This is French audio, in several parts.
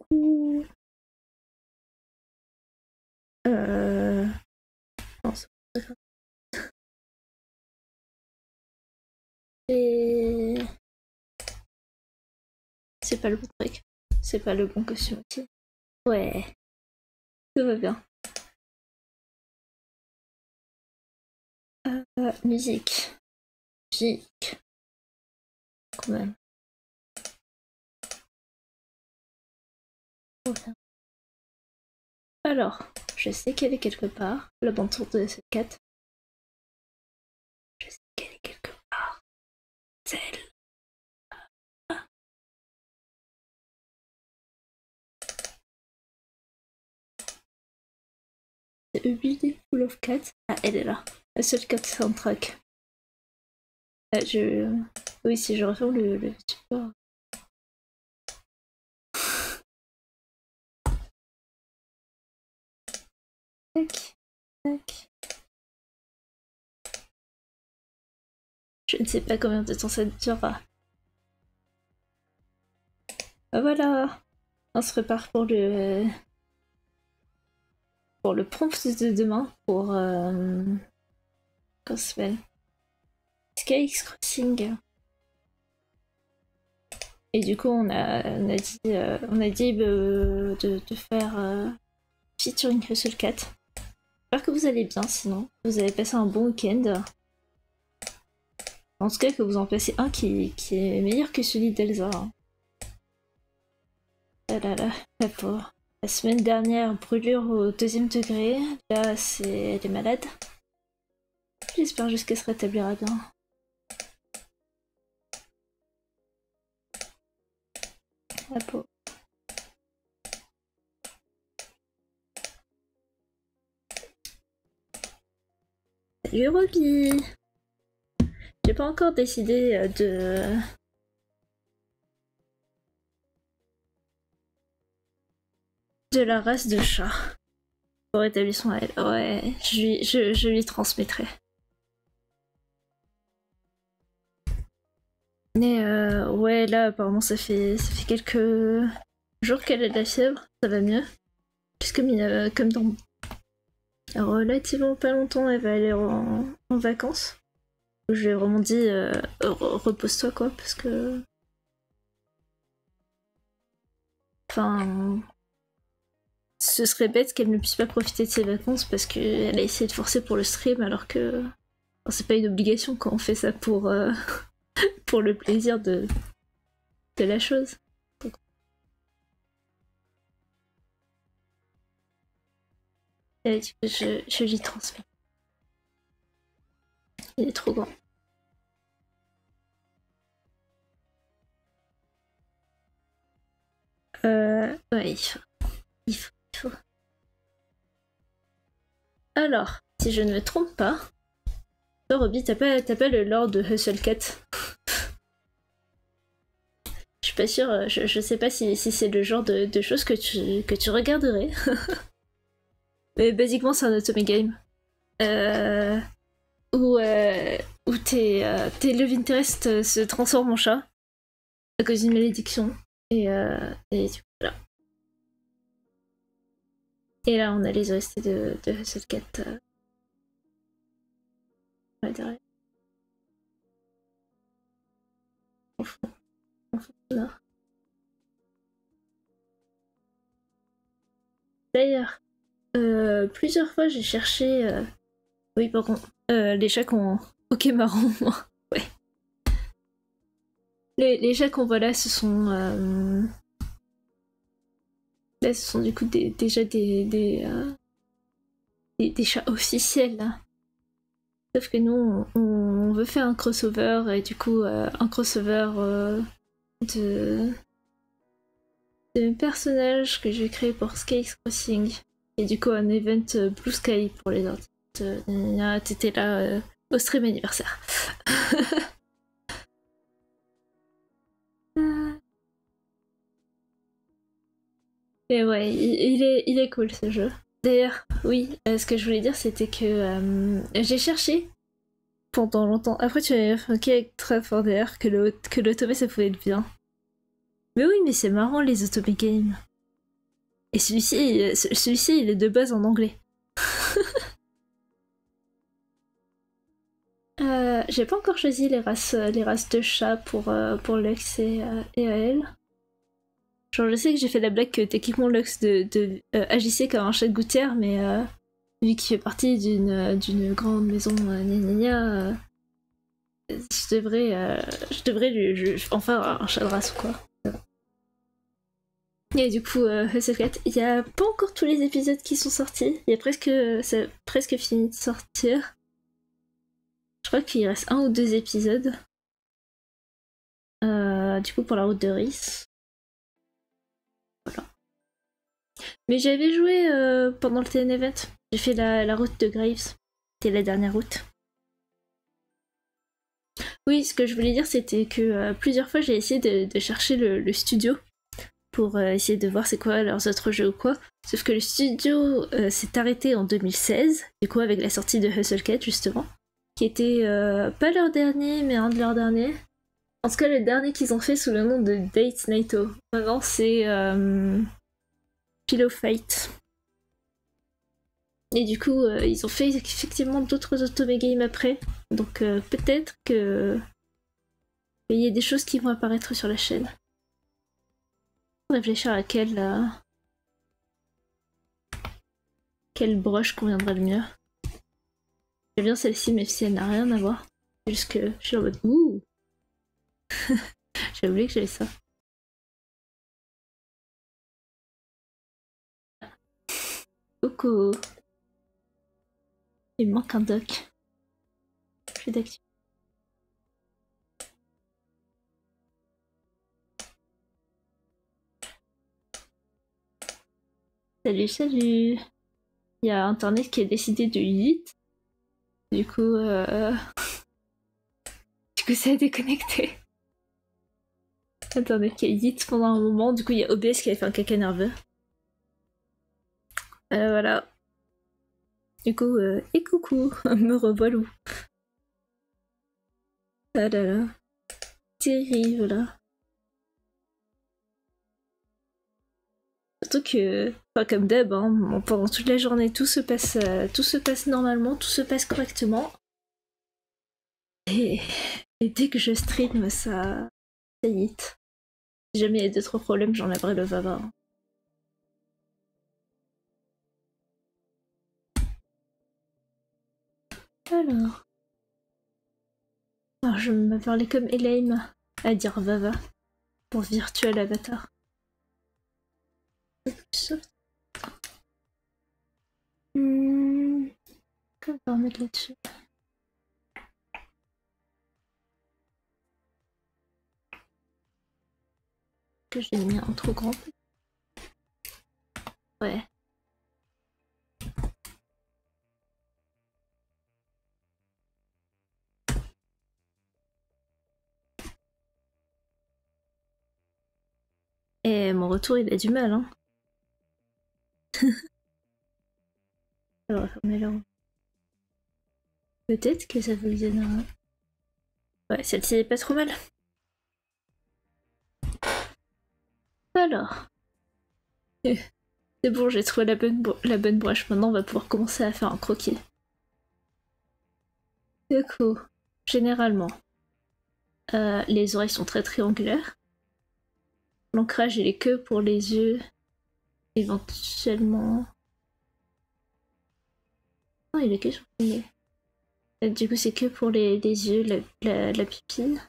coup... Non, c'est pas grave. Et... C'est pas le bon truc. C'est pas le bon costume aussi. Ouais, tout va bien. Musique. Musique. Quand même. Alors, je sais qu'elle est quelque part. La bande son de cette 4. Je sais qu'elle est quelque part. Celle. C'est A Building Full of Cats. Ah, elle est là. La seule cat soundtrack. Oui, si je referme le support. Tac, tac. Je ne sais pas combien de temps ça durera. Ah, voilà. On se prépare pour le prompt de demain pour comment ça s'appelle, Skyx Crossing. Et du coup on a dit de faire featuring Hustle Cat. J'espère que vous allez bien, sinon vous avez passé un bon week-end. En tout cas que vous en passez un qui est meilleur que celui d'Elsa. Hein. Ah là là, la pauvre. La semaine dernière, brûlure au 2e degré. Là, elle est malade. J'espère juste qu'elle se rétablira bien. La pauvre. Salut Roby. J'ai pas encore décidé de la race de chat pour établissement à elle. Ouais, je lui transmettrai. Mais ouais, là apparemment ça fait quelques jours qu'elle a de la fièvre, ça va mieux. Puisque comme dans relativement pas longtemps, elle va aller en vacances. Je lui ai vraiment dit repose-toi quoi, parce que... Enfin... Ce serait bête qu'elle ne puisse pas profiter de ses vacances parce qu'elle a essayé de forcer pour le stream alors que... Enfin, c'est pas une obligation quand on fait ça pour, pour le plaisir de la chose. Donc... Je lui transmets. Il est trop grand. Ouais, il faut. Alors, si je ne me trompe pas, toi Roby, t'as pas le lore de Hustle Cat. Je suis pas sûre, je sais pas si c'est le genre de choses que tu regarderais. Mais basiquement c'est un automé game. Où tes love interest se transforment en chat à cause d'une malédiction. Et du coup, voilà. Et là on a les OST de Hustle Cat. Ouais, derrière. D'ailleurs, plusieurs fois j'ai cherché... Oui, par contre, les chats qu'on... Ok, marrant, moi. Ouais. Les chats qu'on voit là, ce sont... Là, ce sont du coup déjà des chats officiels, là. Sauf que nous, on veut faire un crossover, et du coup, un crossover de personnages que j'ai créé pour Skyx Crossing. Et du coup, un event Blue Sky pour les artistes. T'étais là au stream anniversaire. Et ouais, il est cool ce jeu. D'ailleurs, oui, ce que je voulais dire c'était que j'ai cherché pendant longtemps. Après, tu avais évoqué avec très fort d'ailleurs que l'automé ça pouvait être bien. Mais oui, mais c'est marrant les automé games. Et celui-ci, il est de base en anglais. J'ai pas encore choisi les races de chats pour Lux et AL. Genre, je sais que j'ai fait la blague que techniquement Lux agissait comme un chat de gouttière, mais vu qu'il fait partie d'une grande maison gna gna gna, je devrais lui en faire un chat de race ou quoi. Et du coup, Hustle il y a pas encore tous les épisodes qui sont sortis. C'est presque fini de sortir. Je crois qu'il reste un ou deux épisodes. Du coup, pour la route de Rhys. Voilà. Mais j'avais joué pendant le TN Event. J'ai fait la route de Graves. C'était la dernière route. Oui, ce que je voulais dire, c'était que plusieurs fois, j'ai essayé de chercher le studio pour essayer de voir c'est quoi leurs autres jeux ou quoi. Sauf que le studio s'est arrêté en 2016, du coup avec la sortie de Hustle Cat justement, qui était pas leur dernier, mais un de leurs derniers. En tout cas, le dernier qu'ils ont fait sous le nom de Date Naito. Maintenant, c'est Pillow Fight. Et du coup, ils ont fait effectivement d'autres Otome Games après. Donc peut-être que il y a des choses qui vont apparaître sur la chaîne. Réfléchir à quelle broche conviendrait le mieux. J'aime bien celle-ci, mais si elle n'a rien à voir. C'est juste que je suis en mode ouh. J'ai oublié que j'avais ça. Coucou. Il me manque un doc. Je suis d'actu. Salut, salut. Il y a Internet qui a décidé de yeet. Du coup, ça a déconnecté. Internet qui a yeet pendant un moment. Du coup, il y a OBS qui a fait un caca nerveux. Voilà. Du coup, et coucou, me revoilà. Ah là là. Terrible là. Surtout que, enfin, comme d'hab, hein, pendant toute la journée, tout se passe normalement, tout se passe correctement. Et dès que je stream, ça hit. Si jamais il y a d'autres problèmes, j'enlèverai le Vava. Alors je me parlais comme Elaine à dire Vava pour Virtual Avatar. Comment on va remettre là-dessus? Que j'ai mis un trop grand. Ouais. Et mon retour, il a du mal, hein. On va fermer là. Peut-être que ça vous viendra. Ouais, celle-ci est pas trop mal. Alors. C'est bon, j'ai trouvé la bonne broche. Maintenant, on va pouvoir commencer à faire un croquis. Du coup, généralement, les oreilles sont très triangulaires. L'ancrage, il est que pour les yeux. Éventuellement... Non, il est que sur le nez. Du coup, c'est que pour les yeux, la pupille,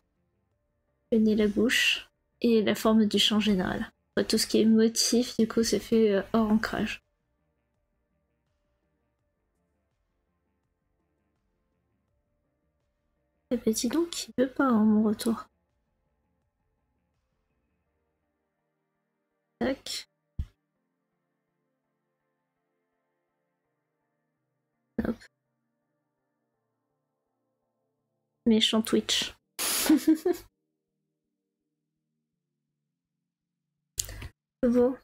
le nez, la bouche, et la forme du champ général. Tout ce qui est motif, du coup, c'est fait hors ancrage. Et bah dis donc, il veut pas, hein, mon retour. Tac. Hop. Méchant Twitch. Bon.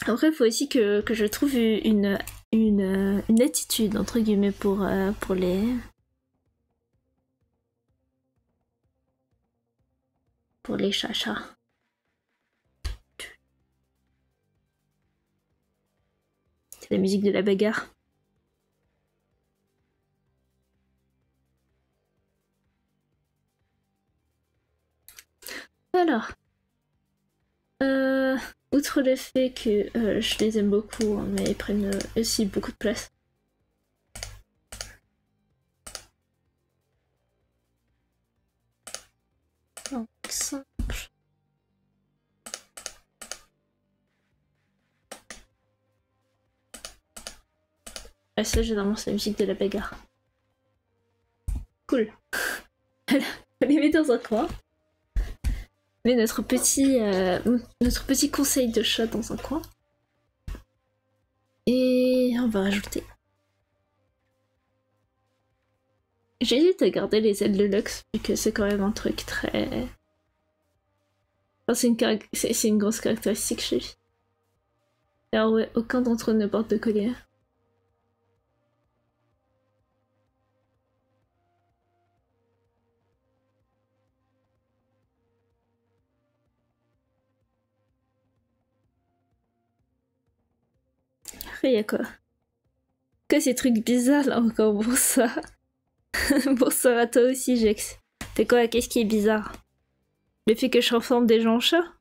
Après, il faut aussi que je trouve une attitude, entre guillemets, pour les chachas. la musique de la bagarre. Alors, outre le fait que je les aime beaucoup, hein, mais ils prennent aussi beaucoup de place. Donc, simple. Ah, ça, généralement, c'est la musique de la bagarre. Cool. On les met dans un coin. Mais notre petit conseil de chat dans un coin. Et on va rajouter. J'hésite à garder les ailes de Lux, vu que c'est quand même un truc très... Enfin, c'est une grosse caractéristique chez lui. Alors ouais, aucun d'entre eux ne porte de collier. Après, y'a quoi? Que ces trucs bizarres là encore pour ça? Bonsoir à toi aussi, Jex. T'es quoi? Qu'est-ce qui est bizarre? Le fait que je transforme des gens en chats?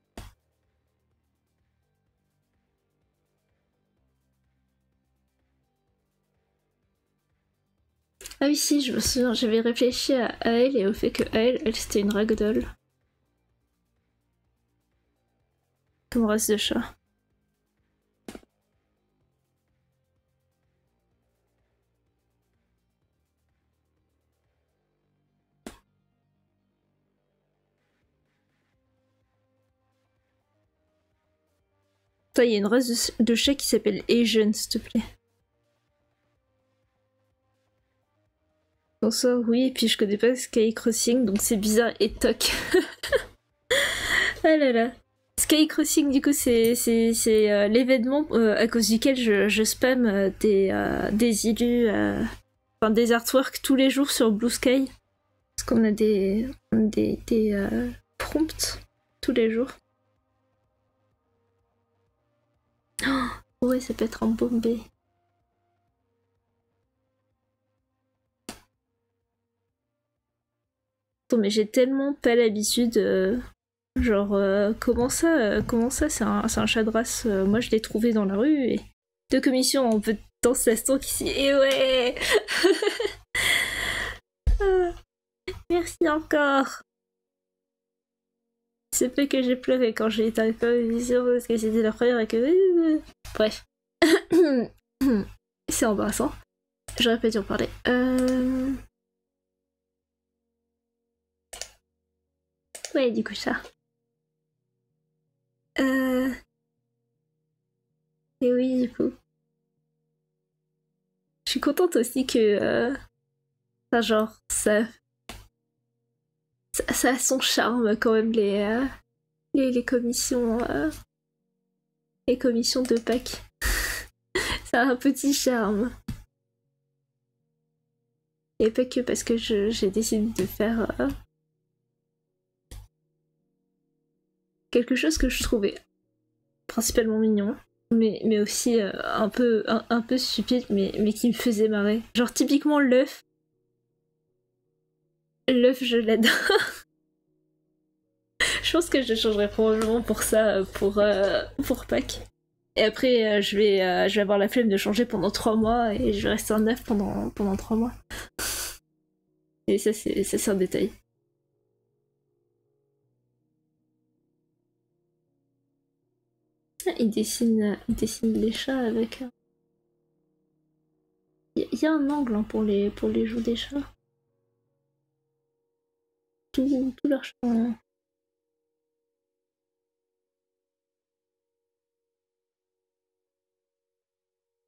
Ah oui, si, je me souviens, j'avais réfléchi à elle et au fait que elle c'était une ragdoll. Comme race de chat. Toi, il y a une race de chat qui s'appelle Asian, s'il te plaît. Bonsoir, oui, et puis je connais pas Sky Crossing, donc c'est bizarre et toc. Ah là là. Sky Crossing, du coup, c'est l'événement à cause duquel je spam des illus, enfin des artworks tous les jours sur Blue Sky. Parce qu'on a des prompts tous les jours. Oh, ouais, ça peut être en bombé. Attends, mais j'ai tellement pas l'habitude. Genre, comment ça, c'est un chat de race. Moi, je l'ai trouvé dans la rue et deux commissions en peu de temps, ça se tourne ici. Et ouais. Merci encore. C'est peu que j'ai pleuré quand j'ai été à la commission parce que c'était la première et que... Bref. C'est embarrassant. J'aurais pas dû en parler. Ouais, du coup, ça. Et oui, du coup. Je suis contente aussi que... Enfin, genre, ça a son charme quand même, les commissions... les commissions de Pâques. Ça a un petit charme. Et pas que parce que j'ai décidé de faire... quelque chose que je trouvais principalement mignon, mais aussi un peu stupide, mais qui me faisait marrer. Genre typiquement l'œuf. L'œuf, je l'adore. Je pense que je changerai probablement pour ça, pour Pâques. Et après, je vais avoir la flemme de changer pendant 3 mois et je vais rester un œuf pendant 3 mois. Et ça, c'est un détail. Il dessine les chats avec... Il y a un angle hein, pour les joues des chats. Tout leur chat. Hein.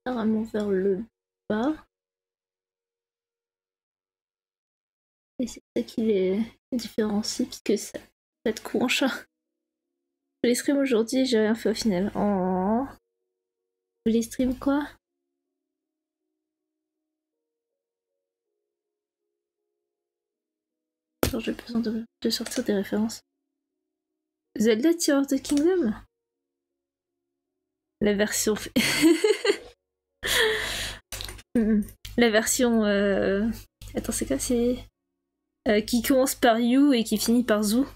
Vraiment vers le bas. Et c'est ça qui les différencie, puisque ça va de coup en chat. Je les stream aujourd'hui, j'ai rien fait au final. Oh. Je les stream quoi? Alors j'ai besoin de sortir des références. Zelda Tears of the Kingdom? La version... La version... Attends, c'est quoi? C'est... qui commence par You et qui finit par Zoo.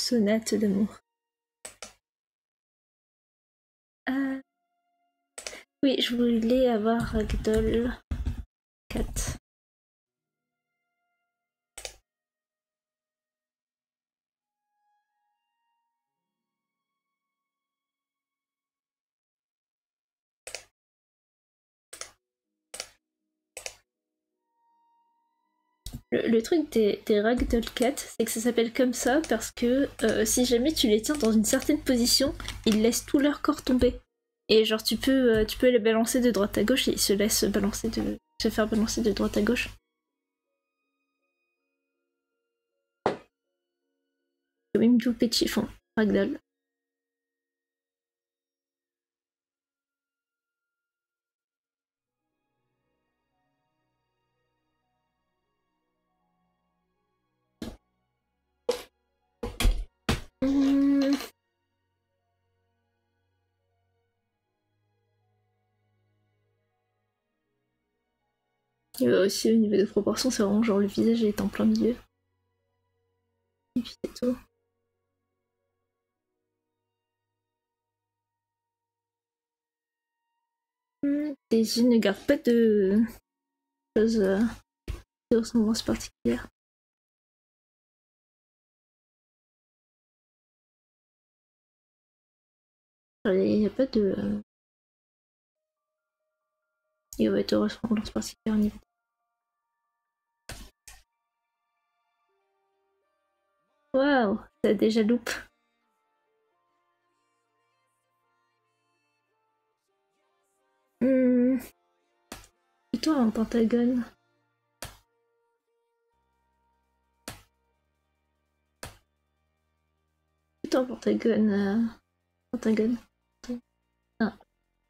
Sonate d'amour. Oui, je voulais avoir Ragdoll 4. Le truc des Ragdoll 4, c'est que ça s'appelle comme ça parce que si jamais tu les tiens dans une certaine position, ils laissent tout leur corps tomber. Et genre tu peux les balancer de droite à gauche et ils se laissent se faire balancer de droite à gauche. Comme une poupée de chiffon, Ragdoll. Et aussi au niveau de proportion, c'est vraiment genre le visage est en plein milieu. Et puis c'est tout. Daisy ne garde pas de choses de ressemblance particulière. Il n'y a pas de... Il va être de ressemblance particulière au niveau. Waouh, ça a déjà loupe. Plutôt un pentagone. Plutôt un pentagone. Pentagone. Ah,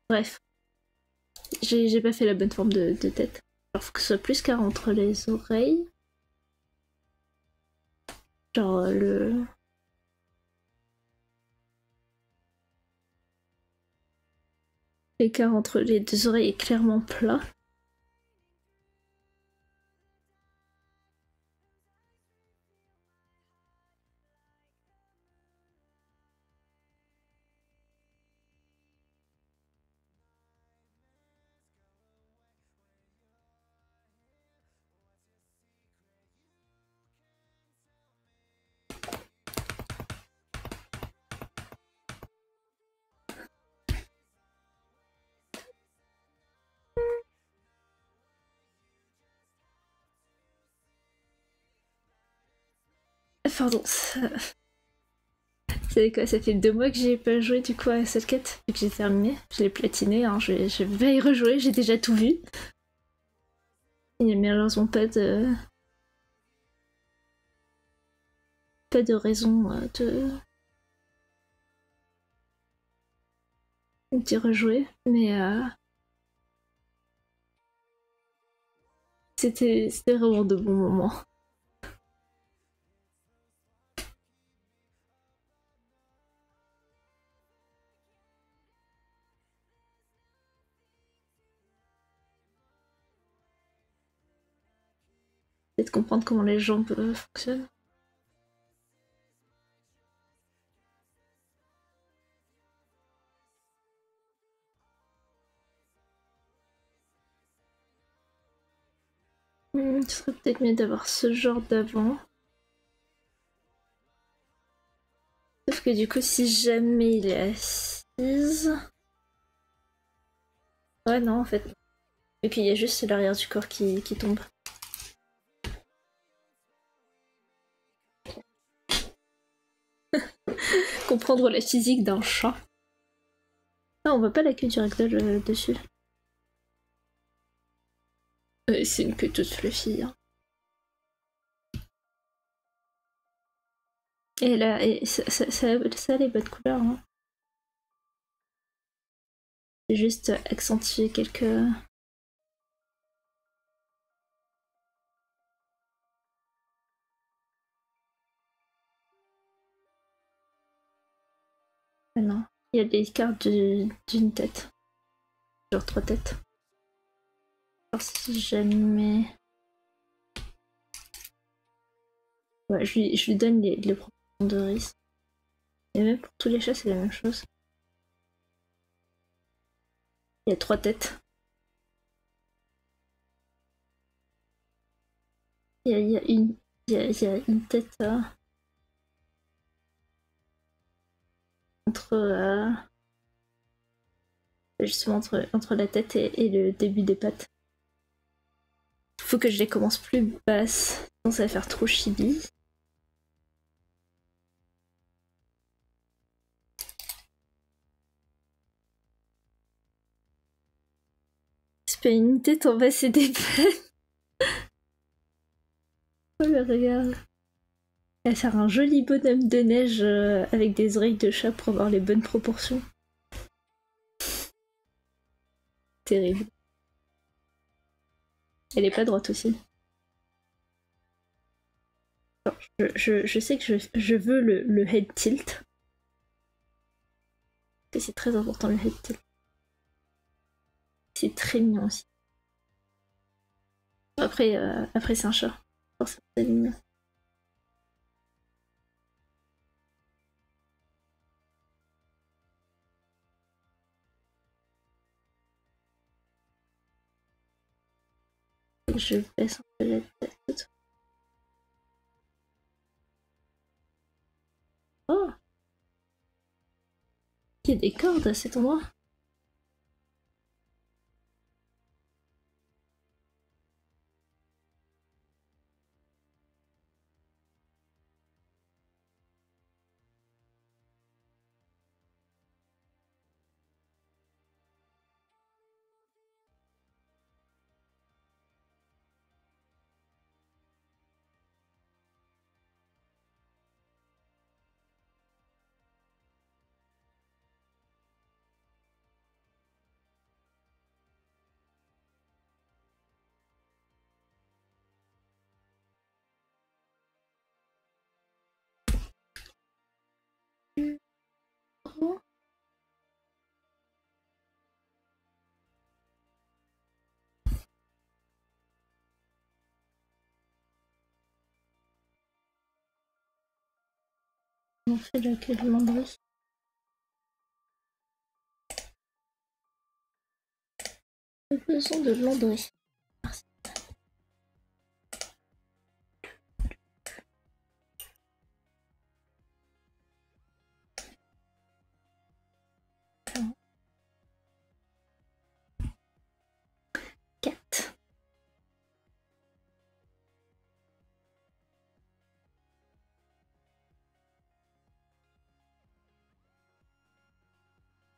bref. J'ai pas fait la bonne forme de tête. Alors faut que ce soit plus qu'à entre les oreilles. Genre le... L'écart entre les deux oreilles est clairement plat. Pardon. C'est quoi? Ça fait 2 mois que j'ai pas joué du coup à cette quête, vu que j'ai terminé. Je l'ai platiné, hein. Je vais y rejouer, j'ai déjà tout vu. Il n'y a malheureusement pas de raison d'y rejouer, mais c'était vraiment de bons moments. Peut-être comprendre comment les jambes fonctionnent. Ce serait peut-être mieux d'avoir ce genre d'avant. Sauf que du coup, si jamais il est assise... Ouais, non, en fait. Et puis il y a juste l'arrière du corps qui tombe. Comprendre la physique d'un chat. Ah, on voit pas la queue du ragdoll dessus. C'est une queue toute fluffy. Hein. Et là, ça a les bonnes couleurs. Hein. J'ai juste accentué quelques... Ah non, il y a des cartes d'une tête. Genre 3 têtes. Alors si jamais... Ouais, je lui donne les proportions de risque. Et même pour tous les chats, c'est la même chose. Il y a 3 têtes. Il y a une tête justement entre la tête et le début des pattes. Faut que je les commence plus basses, sinon ça va faire trop chibi. C'est pas une tête en bas, c'est des pattes. Oh le regarde. Elle va faire un joli bonhomme de neige avec des oreilles de chat pour avoir les bonnes proportions. Terrible. Elle est pas droite aussi. Alors, je sais que je veux le head tilt. C'est très important le head tilt. C'est très mignon aussi. Après, après c'est un chat. Forcément, c'est mignon. Je baisse un peu la tête. Oh! Il y a des cordes à cet endroit. Oh. On fait laquelle landry? J'ai besoin de landry. Merci.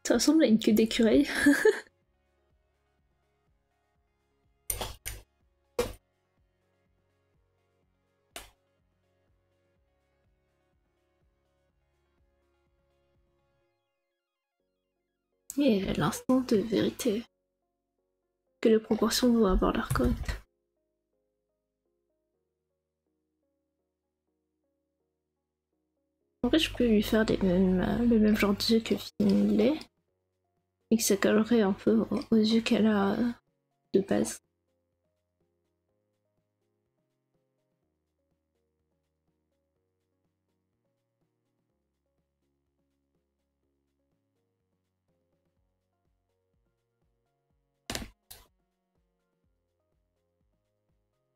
Ça ressemble à une queue d'écureuil. Et l'instant de vérité. Que les proportions vont avoir l'air correctes. En fait, je peux lui faire le même genre d'yeux que Finlay. Et que ça collerait un peu aux yeux qu'elle a de base.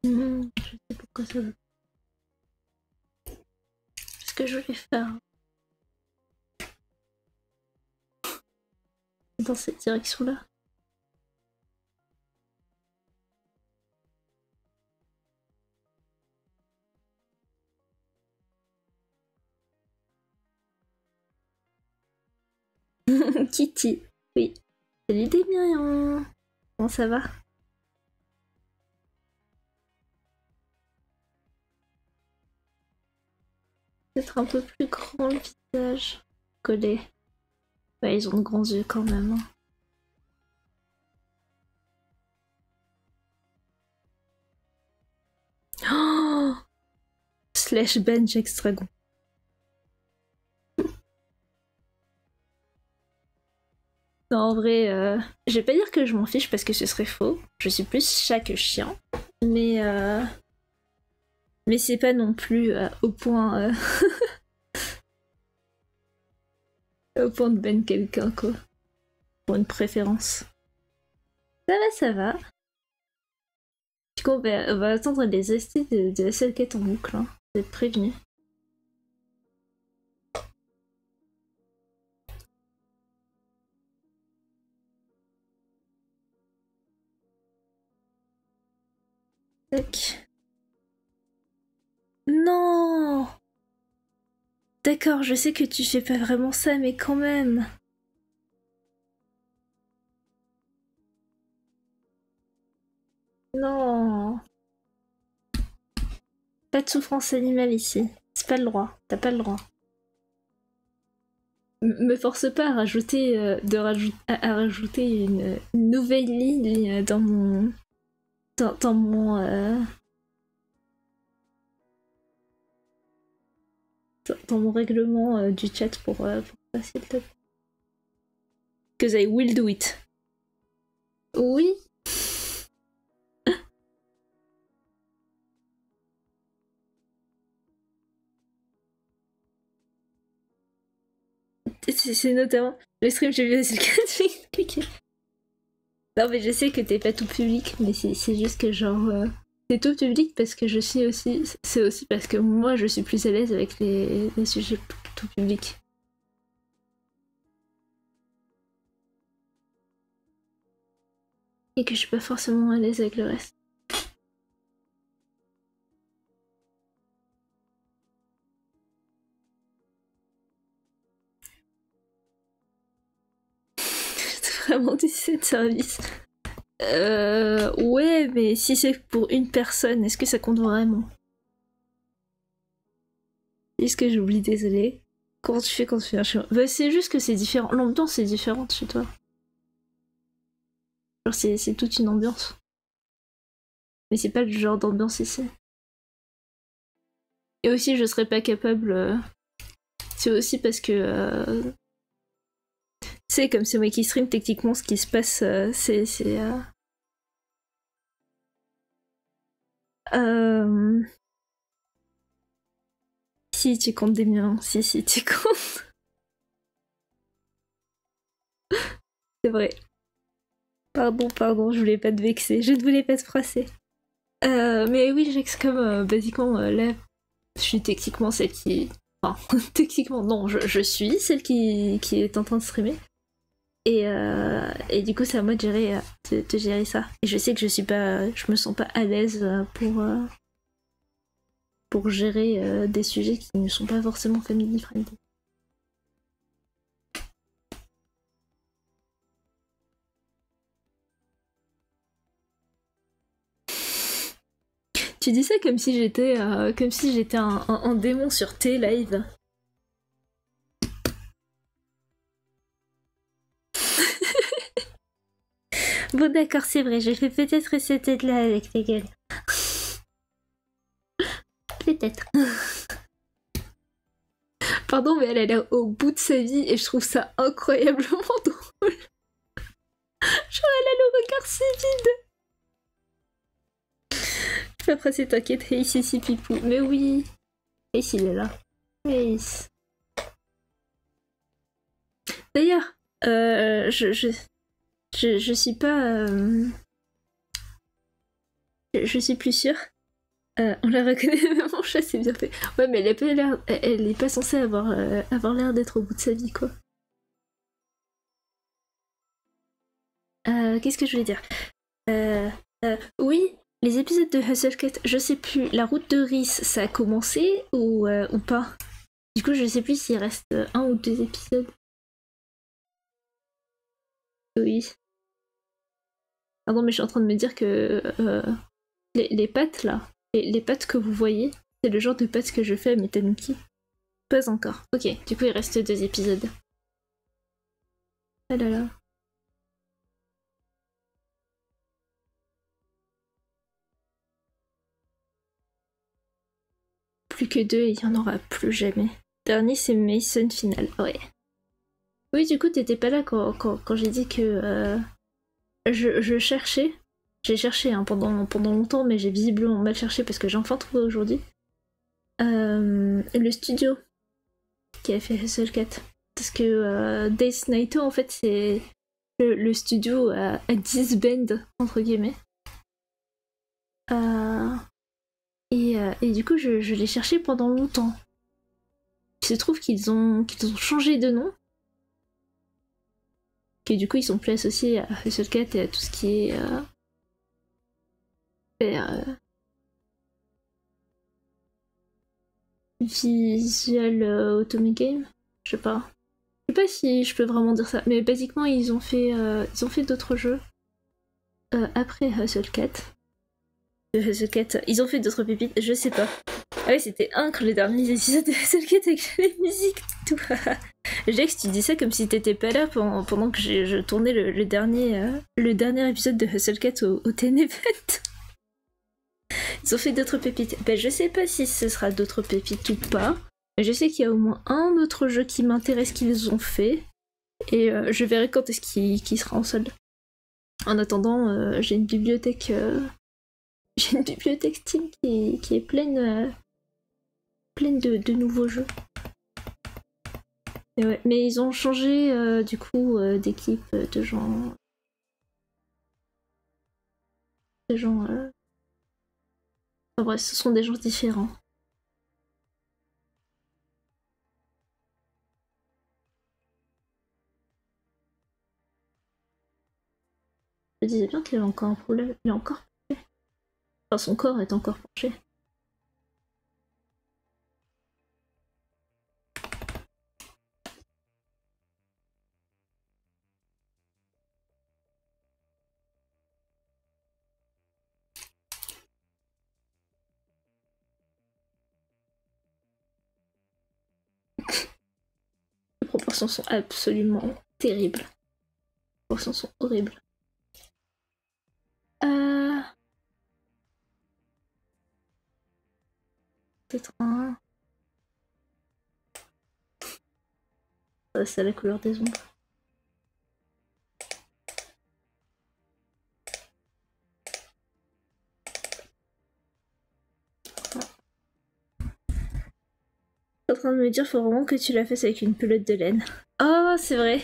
Je sais pourquoi ça veut. Ce que je voulais faire. Dans cette direction-là. Kitty. Oui. Salut des Myriam. Comment ça va? Peut-être un peu plus grand le visage. Collé. Ouais, ils ont de grands yeux quand même. Oh, slash bench extra gros. Non, en vrai, je vais pas dire que je m'en fiche parce que ce serait faux. Je suis plus chat que chien. Mais c'est pas non plus au point au point de ban quelqu'un, quoi. Pour une préférence. Ça va. Du coup, on va attendre les ST de la seule quête en boucle, hein. Vous êtes prévenus. Tac. Non! D'accord, je sais que tu fais pas vraiment ça, mais quand même. Non. Pas de souffrance animale ici. C'est pas le droit. T'as pas le droit. Me force pas à rajouter, à rajouter une nouvelle ligne dans mon. Dans mon. Dans mon règlement du chat pour ça, s'il te plaît. Because I will do it. Oui. C'est notamment le stream, j'ai vu, c'est le cas de m'expliquer. Non, mais je sais que t'es pas tout public, mais c'est juste que genre. C'est tout public parce que je suis aussi. C'est aussi parce que moi je suis plus à l'aise avec les sujets tout public. Et que je suis pas forcément à l'aise avec le reste. C'est vraiment du service. Ouais, mais si c'est pour une personne, est-ce que ça compte vraiment? Est-ce que j'oublie, désolé. Comment tu fais quand tu fais un show? Bah, c'est juste que c'est différent. L'ambiance est différente chez toi. Genre, c'est toute une ambiance. Mais c'est pas le genre d'ambiance ici. Et aussi, je serais pas capable. C'est aussi parce que. C'est comme c'est moi qui stream, techniquement, ce qui se passe, c'est. Si tu comptes des miens, si tu comptes. C'est vrai. Pardon, je voulais pas te vexer, je ne voulais pas te froisser. Mais oui, j'exclame, basiquement, là, je suis techniquement celle qui. Enfin, techniquement, non, je suis celle qui est en train de streamer. Et du coup, c'est à moi de gérer, de gérer ça. Et je sais que je me sens pas à l'aise pour gérer des sujets qui ne sont pas forcément family friendly. Tu dis ça comme si j'étais un démon sur tes lives. Bon d'accord, c'est vrai, je vais peut-être cette tête-là avec ta gueule. Peut-être. Pardon, mais elle a l'air au bout de sa vie et je trouve ça incroyablement drôle. Genre, elle a le regard si vide. Après, c'est t'inquiète, Ace ici, Pipou. Mais oui. Ace, il est là. Ace. D'ailleurs, je suis pas. Je suis plus sûre. On la reconnaît, même en chat, c'est bien fait. Ouais, mais elle est pas censée avoir l'air d'être au bout de sa vie, quoi. Qu'est-ce que je voulais dire Oui, les épisodes de Hustle Cut, je sais plus. La route de Rhys, ça a commencé ou pas? Du coup, je sais plus s'il reste un ou deux épisodes. Oui. Pardon, mais je suis en train de me dire que les pattes là, les pattes que vous voyez, c'est le genre de pattes que je fais à mes tanuki. Pas encore. Ok, du coup il reste deux épisodes. Ah là là. Plus que deux et il y en aura plus jamais. Dernier c'est Mason final, ouais. Oui, du coup, t'étais pas là quand j'ai dit que je cherchais. J'ai cherché hein, pendant longtemps, mais j'ai visiblement mal cherché parce que j'ai enfin trouvé aujourd'hui. Le studio qui a fait Hustle Cat. Parce que Days Naito, en fait, c'est le studio à disband, entre guillemets. Euh, et du coup, je l'ai cherché pendant longtemps. Il se trouve qu'ils ont changé de nom. Que du coup, ils sont plus associés à Hustle Cat et à tout ce qui est visual automate game. Je sais pas. Je sais pas si je peux vraiment dire ça, mais basiquement, ils ont fait d'autres jeux après Hustle Cat. Hustle Cat, ils ont fait d'autres pépites, je sais pas. Ah ouais, c'était incroyable les derniers épisodes de Hustle Cat avec les musiques et tout. Jax, tu dis ça comme si t'étais pas là pendant que je tournais le dernier épisode de Hustle Cat au TNF. Ils ont fait d'autres pépites. Ben, je sais pas si ce sera d'autres pépites ou pas. Mais je sais qu'il y a au moins un autre jeu qui m'intéresse qu'ils ont fait. Et je verrai quand est-ce qu'il sera en solde. En attendant, j'ai une bibliothèque. J'ai une bibliothèque Steam qui est pleine de nouveaux jeux. Et ouais. Mais ils ont changé du coup d'équipe de gens. De gens. Enfin bref, ce sont des gens différents. Je disais bien qu'il avait encore un problème. Il est encore penché. Enfin, son corps est encore penché. Les proportions sont absolument terribles. Les proportions sont horribles. Peut-être un. C'est la couleur des ombres. T'es en train de me dire, faut vraiment que tu la fasses avec une pelote de laine. Oh, c'est vrai.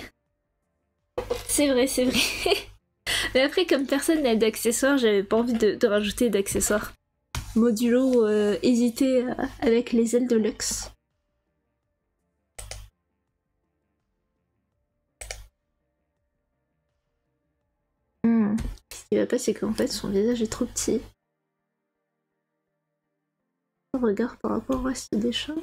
C'est vrai, c'est vrai. Mais après, comme personne n'a d'accessoires, j'avais pas envie de rajouter d'accessoires. Modulo hésité avec les ailes de luxe. Ce qui va pas, c'est qu'en fait, son visage est trop petit. Regarde par rapport au reste des chats.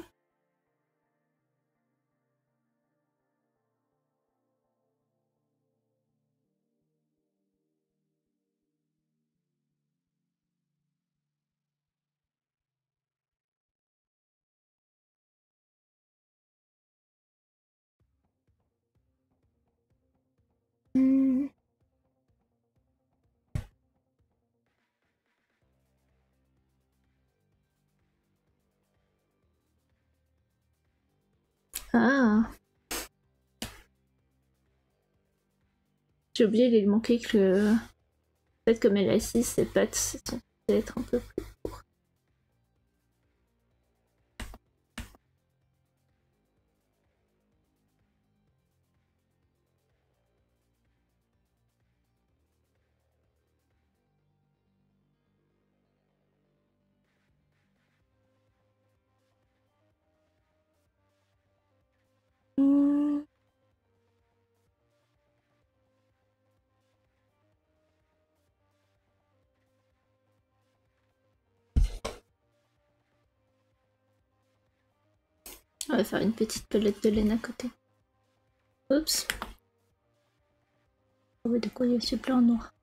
Ah, j'ai oublié, il manquait que le. Peut-être comme elle a 6, ses pattes sont censées être un peu plus courtes. On va faire une petite pelette de laine à côté. Oups. Oh, oui, de quoi il y a ce plein noir.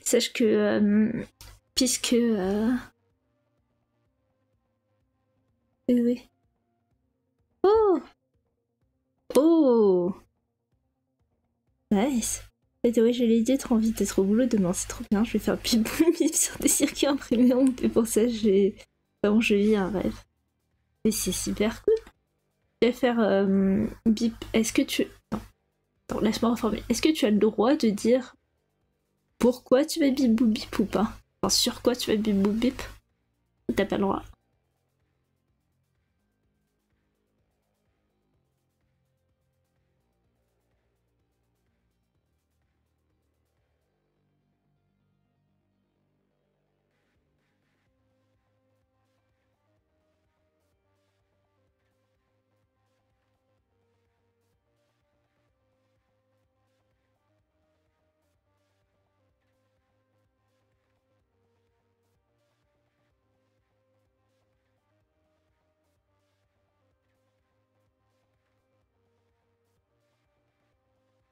Sache que puisque oui. Oh, oh, nice. Et ouais, je l'ai dit, trop envie d'être au boulot demain, c'est trop bien. Je vais faire bip boum bip sur des circuits imprimés en et pour ça, vraiment, je vis un rêve. Mais c'est super cool. Je vais faire bip. Est-ce que tu. Non, attends, laisse-moi reformuler. Est-ce que tu as le droit de dire pourquoi tu vas bip boum bip ou pas? Enfin, sur quoi tu vas bip boum bip? Ou t'as pas le droit?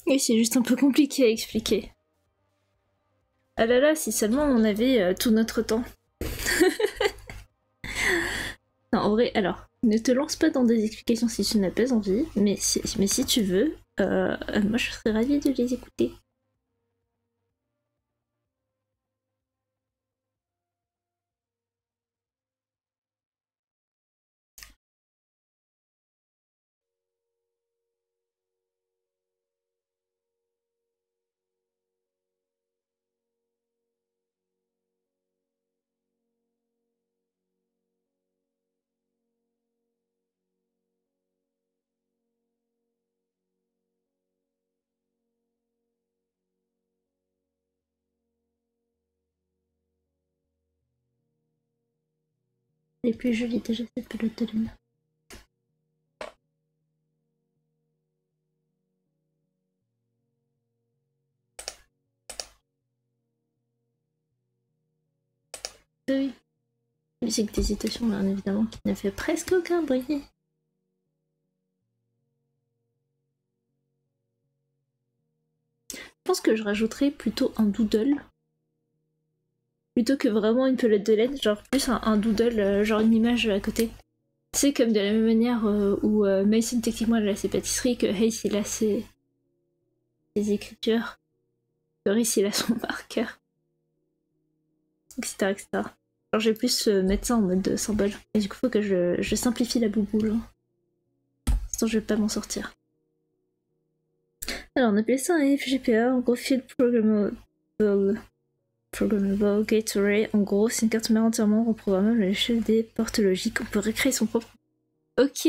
Oui, c'est juste un peu compliqué à expliquer. Ah là là, si seulement on avait tout notre temps. Non, en vrai, alors, ne te lance pas dans des explications si tu n'as pas envie, mais si tu veux, moi je serais ravie de les écouter. Les plus jolies déjà cette pelote de lune. Oui. Musique d'hésitation, bien évidemment, qui ne fait presque aucun bruit. Je pense que je rajouterais plutôt un doodle. Plutôt que vraiment une pelote de laine, genre plus un doodle, genre une image à côté. C'est comme de la même manière où Mason techniquement elle a ses pâtisseries, que Hayes il a ses écritures, que Rhys il a son marqueur, etc. etc. Genre je vais plus mettre ça en mode symbole. Et du coup faut que je simplifie la bouboule. Sinon je vais pas m'en sortir. Alors on appelait ça un FGPA, en gros Field Programmable Gate Array. En gros c'est une carte mère entièrement reprogrammable à l'échelle des portes logiques. On peut recréer son propre... Ok.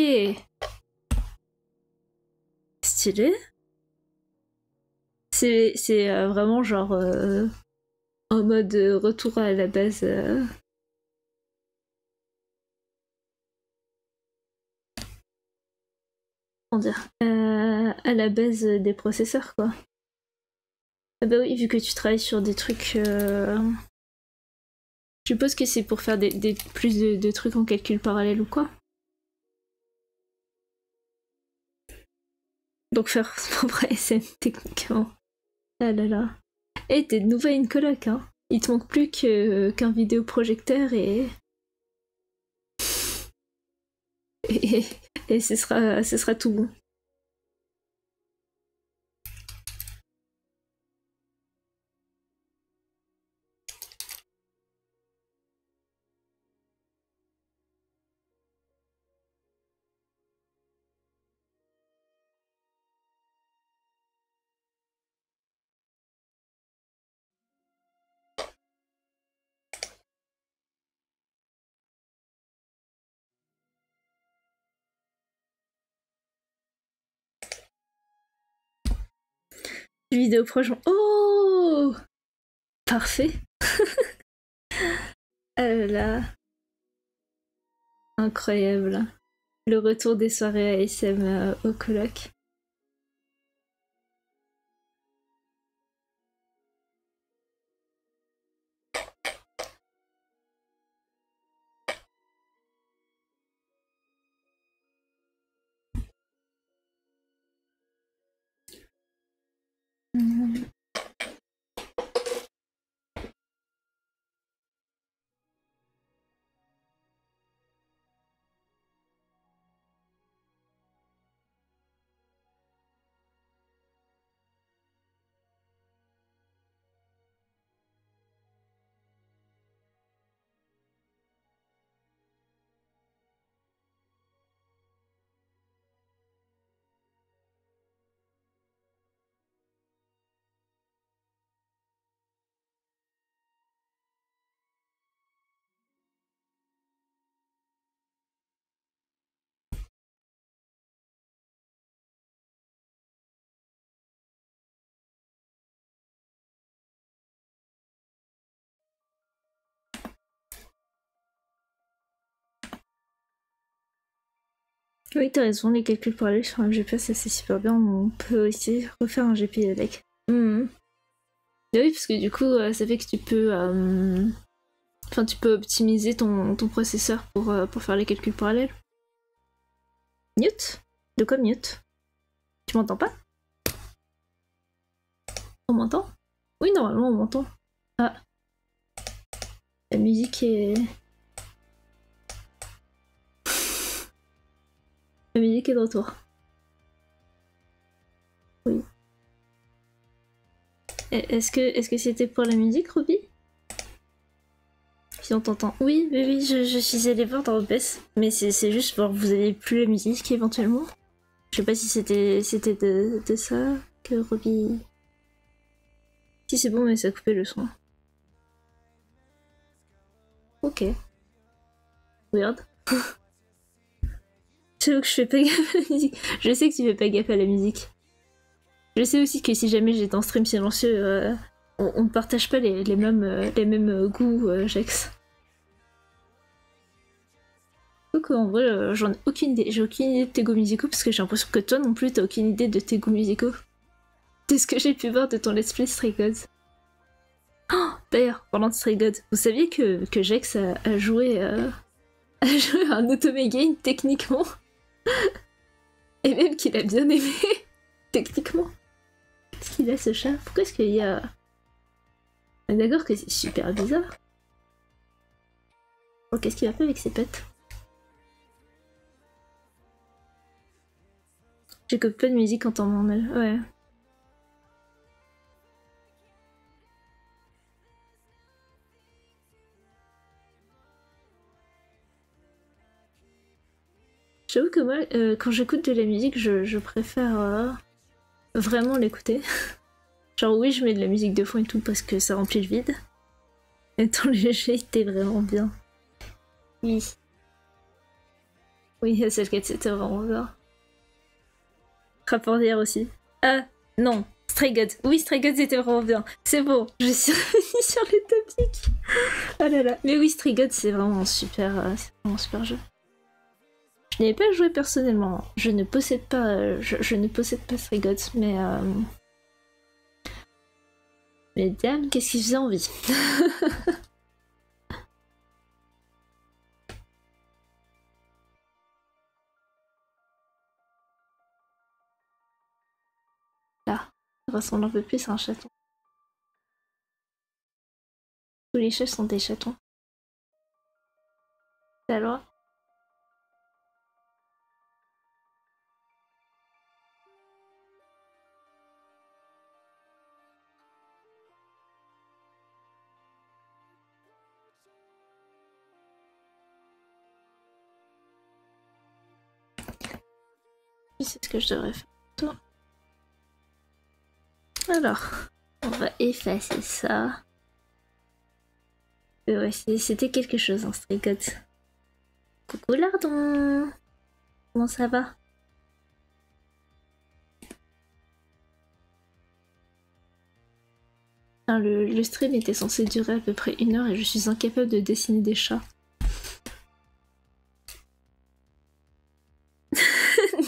Stylé. C'est vraiment genre en mode retour à la base. Comment dire à la base des processeurs quoi. Ah bah oui, vu que tu travailles sur des trucs. Je suppose que c'est pour faire plus de trucs en calcul parallèle ou quoi. Donc faire son propre ASM techniquement. Ah là là. Et t'es de nouveau à une coloc, hein. Il te manque plus qu'un vidéoprojecteur et, et ce sera tout bon. Vidéoproche. Oh, parfait. Ah là là. Incroyable. Le retour des soirées ASM au coloc. Oui, t'as raison, les calculs parallèles sur un GPS, c'est super bien. On peut aussi refaire un GPI avec. Et oui, parce que du coup, ça fait que tu peux... Enfin, tu peux optimiser ton processeur pour faire les calculs parallèles. Mute? De quoi mute? Tu m'entends pas? On m'entend? Oui, normalement, on m'entend. Ah. La musique est... La musique est de retour. Oui. Est-ce que c'était pour la musique, Ruby? Si on t'entend. Oui, je suis allée voir dans OBS. Mais c'est juste voir vous avez plus la musique éventuellement. Je sais pas si c'était de ça que Ruby... Si c'est bon, mais ça a coupé le son. Ok. Weird. J'avoue que je fais pas gaffe à la musique. Je sais que tu fais pas gaffe à la musique. Je sais aussi que si jamais j'étais en stream silencieux, on ne partage pas les mêmes goûts, Jax. Donc en vrai, j'en ai aucune idée. J'ai aucune idée de tes goûts musicaux parce que j'ai l'impression que toi non plus t'as aucune idée de tes goûts musicaux. C'est ce que j'ai pu voir de ton let's play Stray Gods. Oh, d'ailleurs, parlant de Stray Gods, vous saviez que Jax a joué à un Otome game techniquement? Et même qu'il a bien aimé, techniquement. Qu'est-ce qu'il a ce chat? Pourquoi est-ce qu'il y a... D'accord que c'est super bizarre. Oh, qu'est-ce qu'il va faire avec ses pets? J'écoute pas de musique en temps normal, ouais. J'avoue que moi, quand j'écoute de la musique, je préfère vraiment l'écouter. Genre oui, je mets de la musique de fond et tout parce que ça remplit le vide. Et ton léger était vraiment bien. Oui. Oui, celle qui c'était vraiment bien. Rapport d'hier aussi. Ah, non. Stray Gods. Oui, Stray Gods était vraiment bien. C'est bon, je suis revenue sur les topics. Oh là là. Mais oui, Stray Gods, c'est vraiment super jeu. Je n'y ai pas joué personnellement. Je ne possède pas, je ne possède pas Stray Gods, mais damn, qu'est-ce qui faisait envie. Là, ça ressemble un peu plus à un chaton. Tous les chats sont des chatons. Alors, c'est ce que je devrais faire. Toi. Alors, on va effacer ça. Ouais, c'était quelque chose, hein, Stray Gods. Coucou Lardon. Comment ça va? Le stream était censé durer à peu près 1 heure et je suis incapable de dessiner des chats.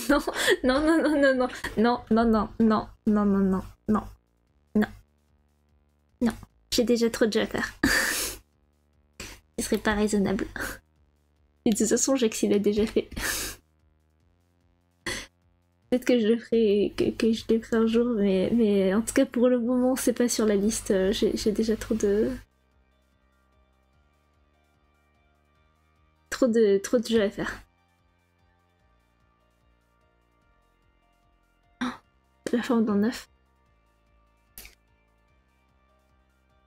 Non, non, non, non, non, non, non, non, non, non, non, non, non, non, non, non. J'ai déjà trop de jeux à faire. Ce serait pas raisonnable. Et de toute façon, Jax il a déjà fait. Peut-être que je le ferai, que je le ferai un jour, mais en tout cas pour le moment, c'est pas sur la liste. J'ai déjà trop de jeux à faire. La forme d'un œuf.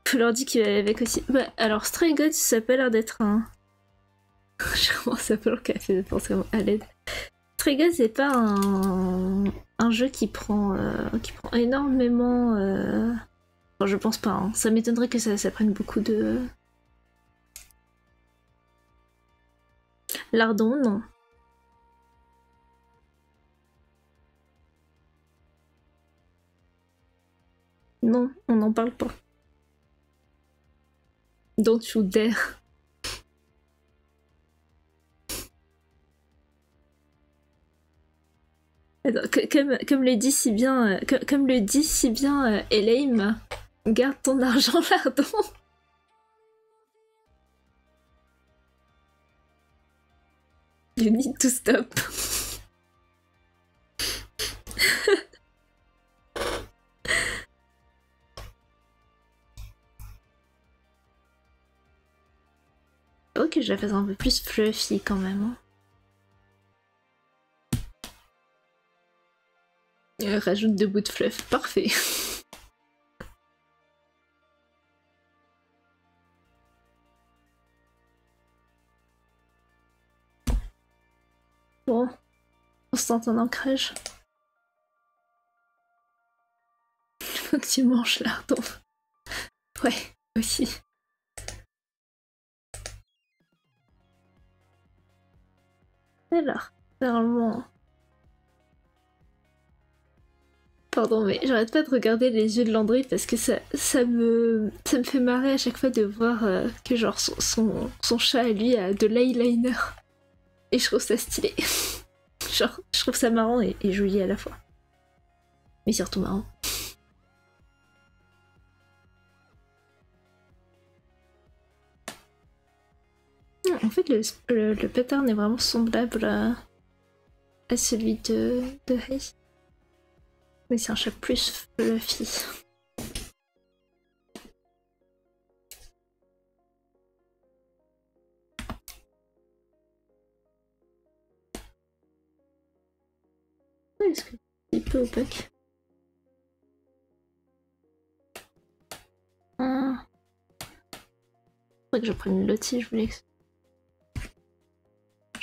Je leur dis qu'il va aller avec aussi. Bah, alors Stray Gods, ça a pas l'air d'être un... Je commence à pas fait penser à l'aide. Stray Gods, c'est pas un jeu qui prend énormément... Enfin, je pense pas, hein. Ça m'étonnerait que ça prenne beaucoup de... Lardon, non. Non, on n'en parle pas. Don't you dare. Attends, comme le dit si bien, comme le dit si bien Elaine, garde ton argent lardon. You need to stop. Ok, je la fasse un peu plus fluffy quand même. Hein. Rajoute 2 bouts de fluff, parfait. Bon, on se tente un ancrage. Faut que tu manges lardon. Ouais, aussi. Alors, normalement... Pardon, mais j'arrête pas de regarder les yeux de Landry parce que ça me fait marrer à chaque fois de voir que genre son chat à lui a de l'eyeliner. Et je trouve ça stylé. Genre, je trouve ça marrant et joli à la fois. Mais surtout marrant. En fait, le pattern est vraiment semblable à celui de Haze. Mais c'est un chat plus fluffy. Est-ce que il peut opaque? Ah. Faudrait que je prenne une lotie, je voulais que...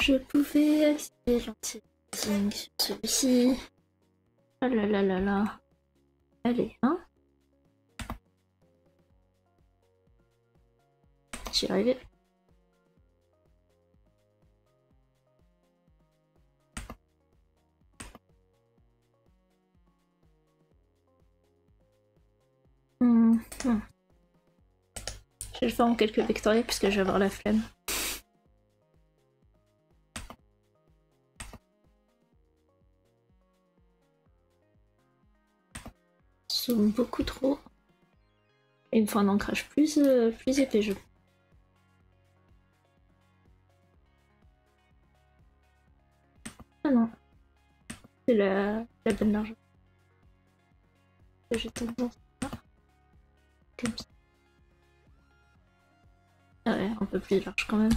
Je pouvais essayer l'anti-lighting sur celui-ci. Oh là là là là. Allez, hein. J'y arrivé. Je vais le faire en quelques vectoriels puisque je vais avoir la flemme. Zoom beaucoup trop. Et il me faut un ancrage plus épais, je pense. Ah non. C'est la bonne largeur. J'ai tendance à... Comme ça. Ah ouais, un peu plus large quand même.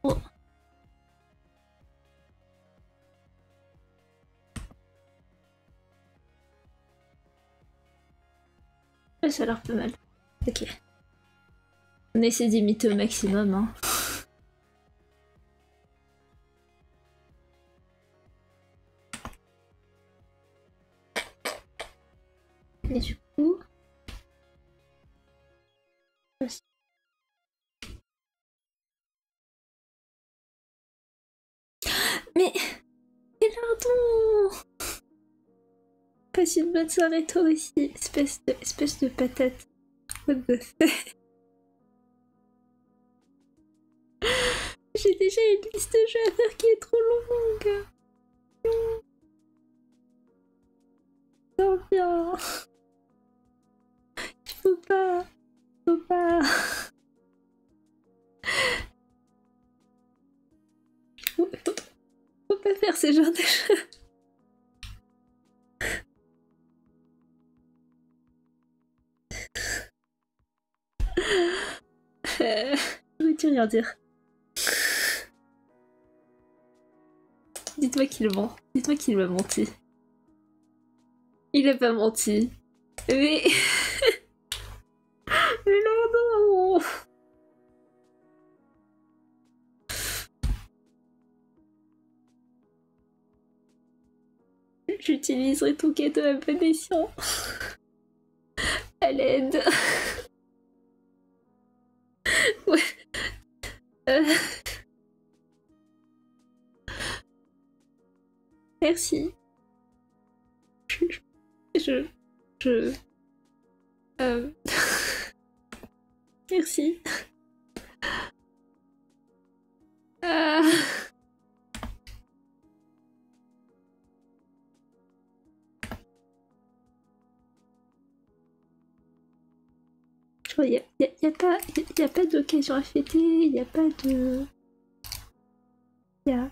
Oh. Ouais, ça a l'air pas mal. Ok. On essaie d'imiter au maximum, hein. Et du coup... Mais... Pardon. Passe une bonne soirée toi aussi, espèce de patate. What the fuck. J'ai déjà une liste de jeux à faire qui est trop longue. Non, bien. Il faut pas. Faut pas. Faut pas faire ce genre de choses. Je vais rien dire. Dites-moi qu'il ment. Dites-moi qu'il m'a menti. Il a pas menti. Mais... Mais non, non. J'utiliserai ton cadeau à bon escient. À l'aide. Ouais. Merci. Je... Merci. Il y a pas d'occasion à fêter, il y a pas de... Y a...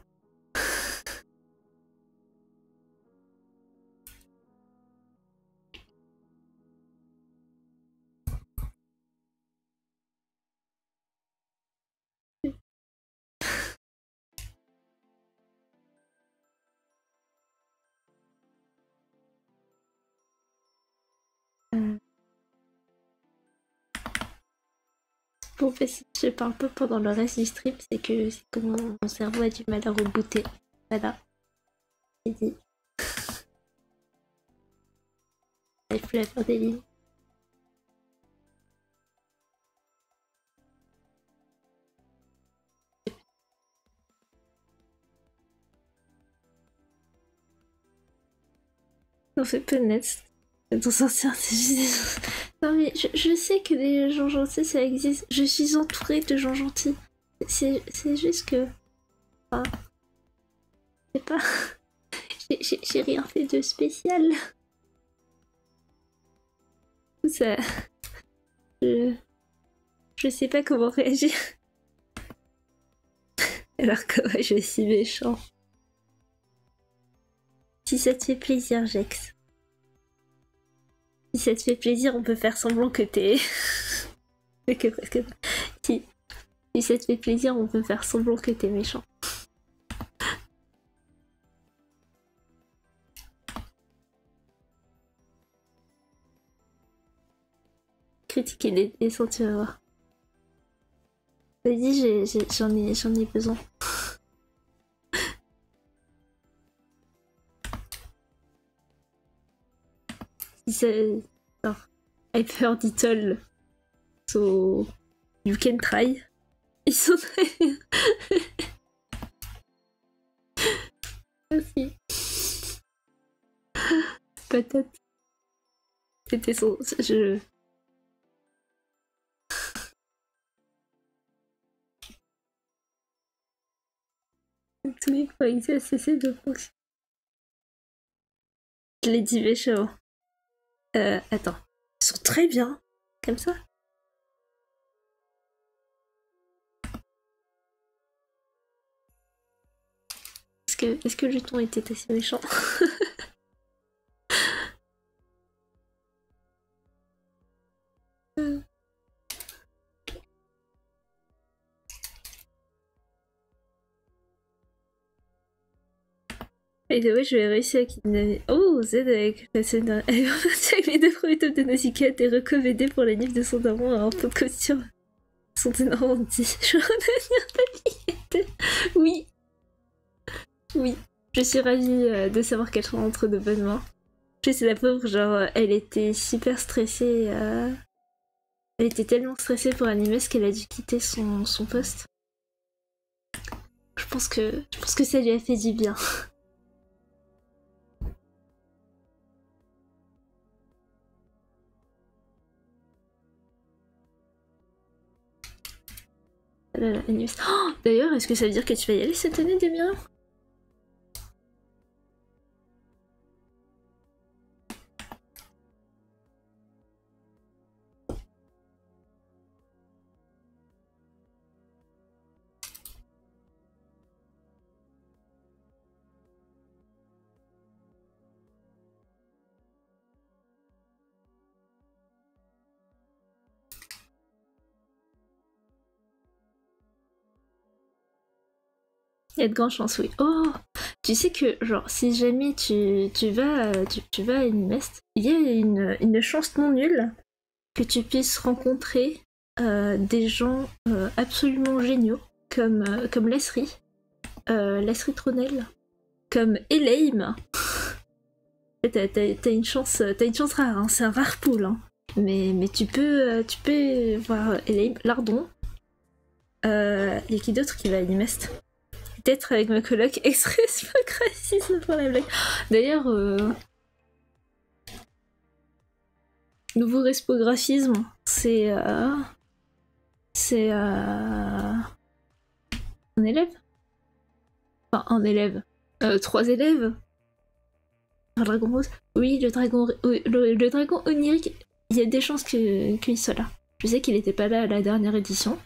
Bon, bah, si je parle pas pendant le reste du stream, c'est que mon cerveau a du mal à rebooter. Voilà. C'est dit. Il faut la faire des lignes. On fait peu net. D'en sortir, c'est juste... Non mais je sais que des gens gentils ça existe. Je suis entourée de gens gentils. C'est juste que... Enfin... C'est pas... J'ai rien fait de spécial. Ça... Je sais pas comment réagir. Alors que ouais, je suis méchant. Si ça te fait plaisir, Jex. Si ça te fait plaisir, on peut faire semblant que t'es... Si ça te fait plaisir, on peut faire semblant que t'es méchant. Critiquer les dessins, tu vas voir. Vas-y, j'en ai besoin. Si c'est... I've heard it all. So... You can try. Ils sont très... Merci. Patate. C'était son... Tous les points cessé de fonctionner. Je l'ai dit méchant. Attends. Ils sont très bien. Comme ça. Est-ce que le ton était assez méchant? Et ouais, je vais réussir à kidnapper. Oh, Z avec la scène avec les deux premiers tomes de Nausicaa et recommandé pour la nif de son daron en pot de costume. Sont énormes dit. Je vais redevenir papillette. Oui. Oui. Je suis ravie de savoir qu'elle soit entre de bonnes mains. Je sais, la pauvre, genre, elle était super stressée. Elle était tellement stressée pour animer qu'elle a dû quitter son poste. Je pense que ça lui a fait du bien. Oh, d'ailleurs, est-ce que ça veut dire que tu vas y aller cette année, Damien? Il y a de grandes chances, oui. Oh, tu sais que, genre, si jamais tu vas à Inimest, il y a une chance non nulle que tu puisses rencontrer des gens absolument géniaux, comme Lasri, Lasri Tronel, comme Elaim. T'as une chance rare, hein, c'est un rare pool, hein. Mais tu peux voir Elaim, Lardon. Il y a qui d'autre qui va à Inimest? Peut-être avec ma coloc express fuck racisme pour la blague. D'ailleurs, nouveau respographisme, c'est un élève. Enfin, un élève. 3 élèves. Un dragon rose. Oui, le dragon onirique. Il y a des chances qu'il soit là. Je sais qu'il était pas là à la dernière édition,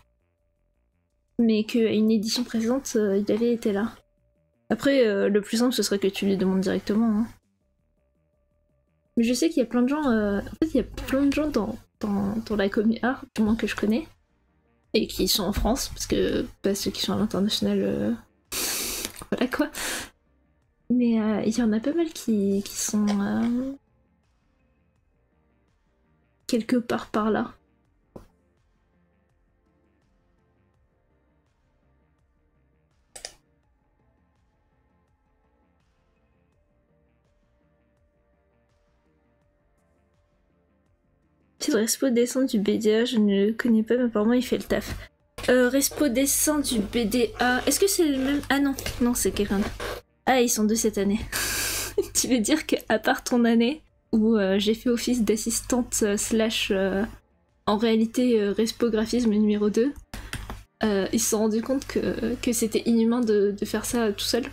mais qu'à une édition présente, il avait été là. Après, le plus simple, ce serait que tu lui demandes directement. Hein. Mais je sais qu'il y a plein de gens. En fait, il y a plein de gens dans la commu art, du moins que je connais, et qui sont en France, parce que pas ceux qui sont à l'international, voilà quoi. Mais il y en a pas mal qui sont quelque part par là. C'est le respo dessin du BDA, je ne le connais pas, mais apparemment il fait le taf. Respo dessin du BDA, est-ce que c'est le même? Ah non, non c'est quelqu'un d'autre. Ah ils sont de cette année. Tu veux dire qu'à part ton année, où j'ai fait office d'assistante slash en réalité respo graphisme numéro 2, ils se sont rendus compte que c'était inhumain de faire ça tout seul.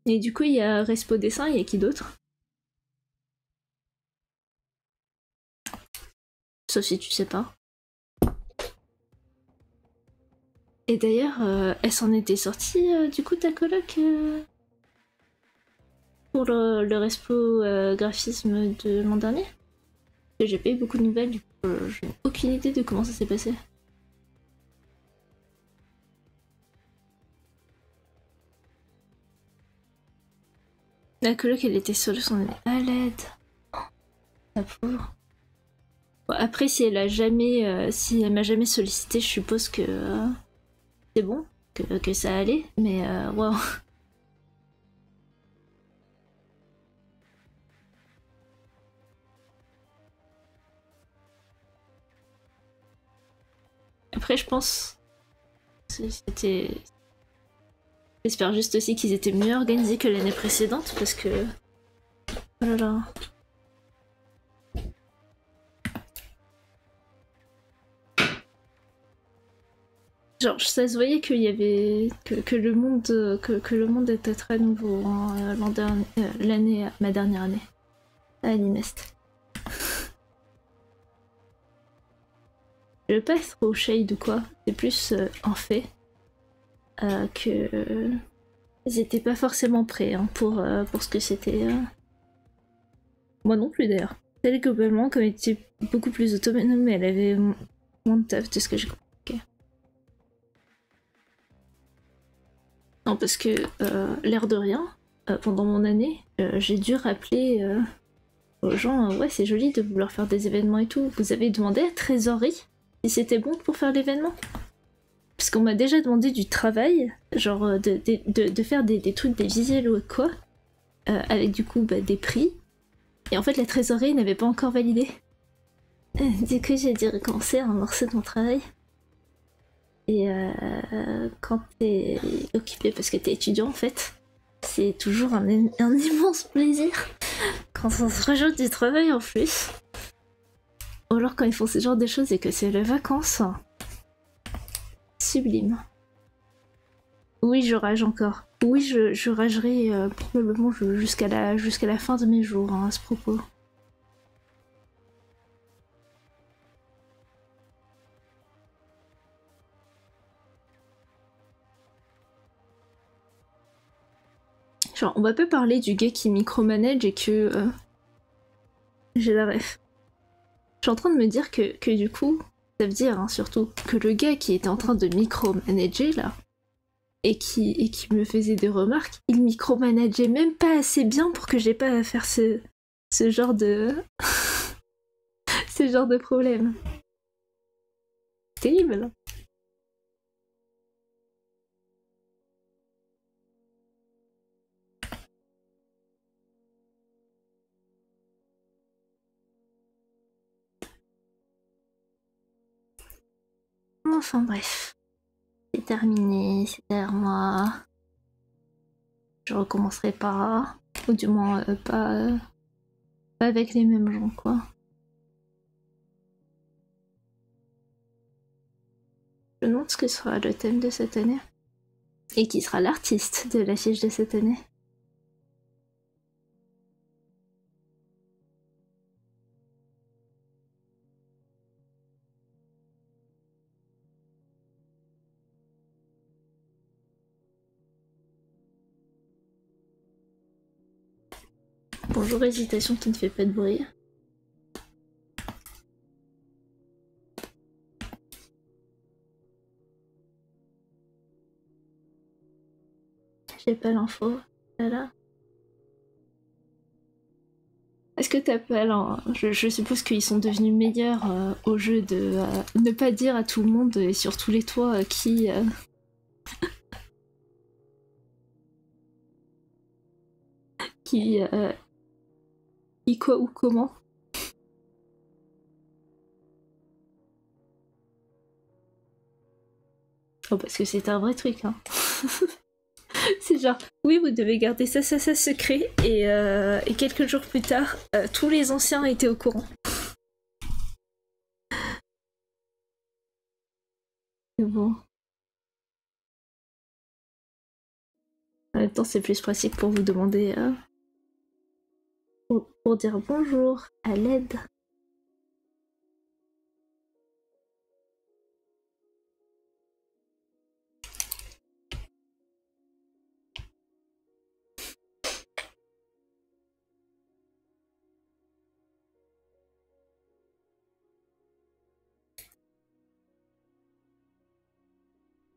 Et du coup, il y a Respo Dessin, il y a qui d'autre? Sauf si tu sais pas. Et d'ailleurs, elle s'en était sortie, du coup, ta coloc pour le Respo graphisme de l'an dernier? Parce que j'ai pas eu beaucoup de nouvelles, du coup, j'ai aucune idée de comment ça s'est passé. La coloc, elle était seule, son année à l'aide. Oh, la pauvre. Bon, après, si elle a jamais, si elle m'a jamais sollicité, je suppose que c'est bon, que ça allait, mais waouh. Après, je pense, c'était. J'espère juste aussi qu'ils étaient mieux organisés que l'année précédente, parce que. Oh là là. Genre, ça se voyait qu'il y avait. Que le monde. Que le monde était très nouveau hein, l'année. Ma dernière année. À Alinest. Je veux pas être au shade ou quoi, c'est plus en fait que. Ils étaient pas forcément prêts hein, pour ce que c'était. Moi non plus d'ailleurs. Elle globalement, comme elle était beaucoup plus autonome, mais elle avait moins de taf de ce que j'ai compris. Okay. Non, parce que l'air de rien, pendant mon année, j'ai dû rappeler aux gens ouais, c'est joli de vouloir faire des événements et tout. Vous avez demandé à Trésorerie si c'était bon pour faire l'événement? Parce qu'on m'a déjà demandé du travail, genre de faire des trucs, des visuels ou quoi, avec du coup bah, des prix. Et en fait, la trésorerie n'avait pas encore validé. Du coup, j'ai dû recommencer à amorcer de mon travail. Et quand t'es occupé parce que t'es étudiant, en fait, c'est toujours un immense plaisir quand on se rajoute du travail en plus. Ou alors quand ils font ce genre de choses et que c'est les vacances. Sublime. Oui, je rage encore. Oui, je ragerai probablement jusqu'à la fin de mes jours hein, à ce propos. Genre, on va pas parler du gars qui micromanage et que j'ai la ref. Je suis en train de me dire que du coup, ça veut dire hein, surtout que le gars qui était en train de micromanager là, et qui me faisait des remarques, il micromanageait même pas assez bien pour que j'ai pas à faire ce genre de. ce genre de problème. Terrible. Enfin bref. C'est terminé, c'est derrière moi. Je recommencerai pas. Ou du moins pas avec les mêmes gens quoi. Je me demande ce que sera le thème de cette année. Et qui sera l'artiste de l'affiche de cette année. Bonjour hésitation qui ne fait pas de bruit. J'ai pas l'info. Voilà. Est-ce que t'as pas... Alors, je suppose qu'ils sont devenus meilleurs au jeu de ne pas dire à tout le monde et sur tous les toits qui... qui... qui quoi ou comment. Oh, parce que c'est un vrai truc, hein. C'est genre, oui, vous devez garder ça secret. Et quelques jours plus tard, tous les anciens étaient au courant. Mais bon. En même temps, c'est plus pratique pour vous demander... pour dire bonjour à l'aide.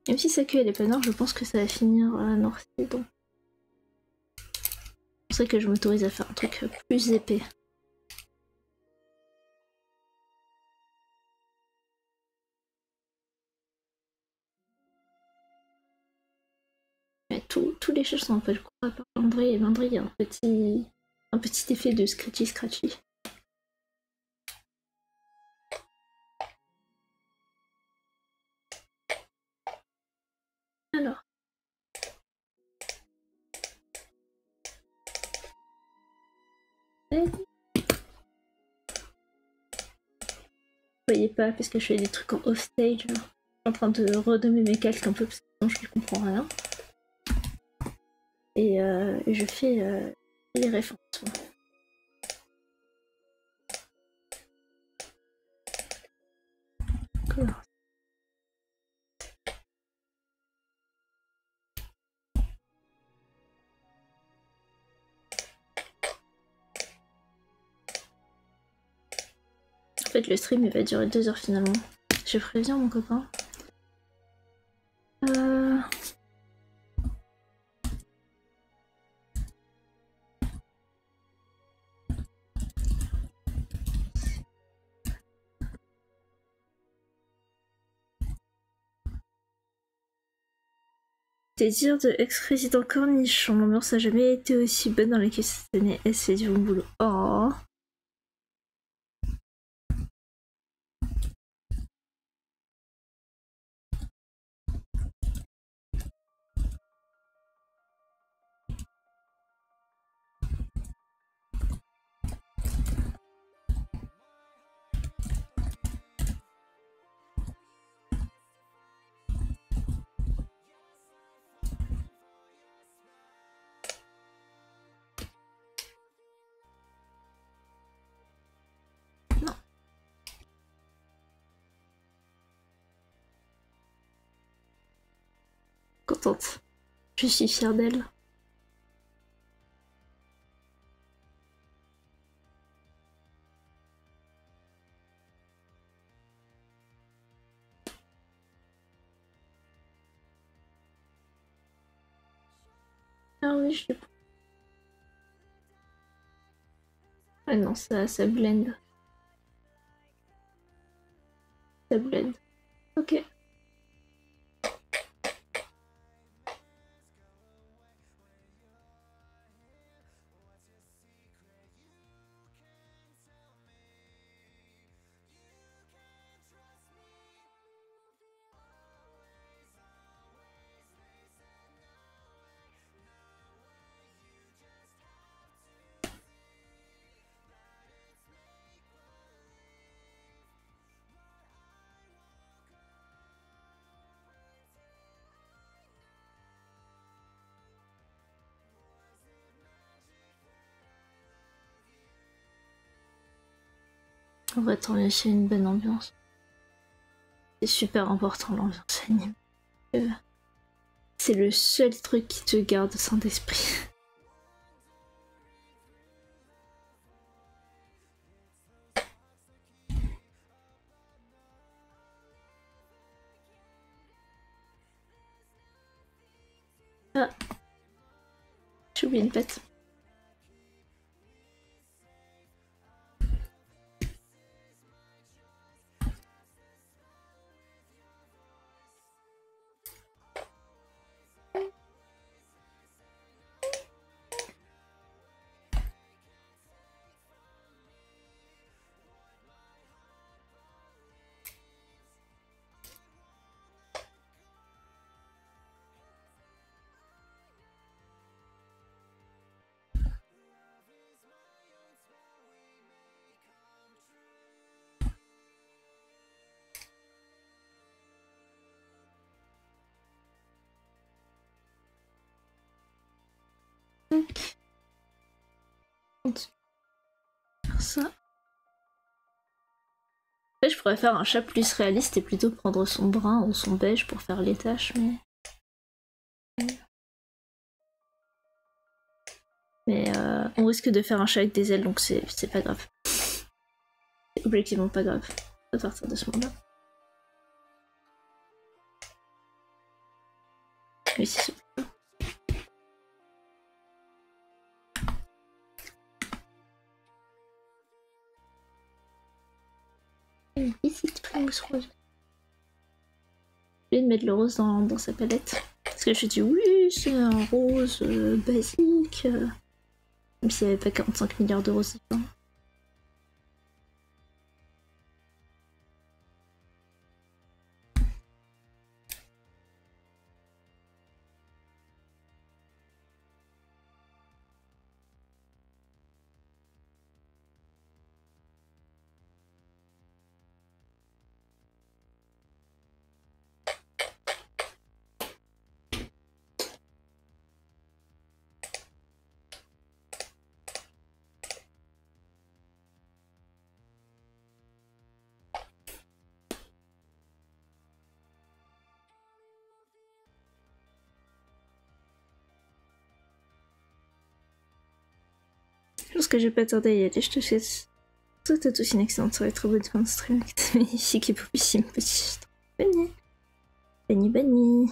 Même si sa queue elle est pas nord, je pense que ça va finir nord. Donc c'est pour ça que je m'autorise à faire un truc plus épais. Mais tous les chats sont un peu le coup à part Landry, et Landry il y a un petit effet de scratchy. Alors. Vous voyez pas parce que je fais des trucs en off-stage. Je suis en train de renommer mes calques un peu parce que sinon je ne comprends rien. Et je fais les références. Cool. En fait, le stream il va durer 2 heures finalement. Je préviens mon copain. Désir de ex-président Cornichon. L'ambiance n'a jamais été aussi bonne dans l'équipe cette année. Elle fait du bon boulot. Oh. Non. Contente. Je suis fière d'elle. Ah oui, je sais pas. Ah non, ça blend. Ça blend. Ok. En vrai, tant mieux s'il y a une bonne ambiance. C'est super important l'ambiance anime. C'est le seul truc qui te garde sain d'esprit. Ah, j'ai oublié une pète. Faire ça. Après, je pourrais faire un chat plus réaliste et plutôt prendre son brun ou son beige pour faire les tâches, mais on risque de faire un chat avec des ailes, donc c'est pas grave. C'est objectivement pas grave à partir de ce moment-là. Oui, c'est super. Une petite flamousse rose. J'ai oublié de mettre le rose dans sa palette. Parce que je dis oui, c'est un rose basique. Même s'il n'y avait pas 45 milliards de roses dedans. Je pense que je vais pas tarder à y aller, je te souhaite. Toi, t'as tous une excellente soirée, très bonne fin de stream. C'est magnifique et popissime, petit. Bonne nuit. Bonne nuit, bonne nuit.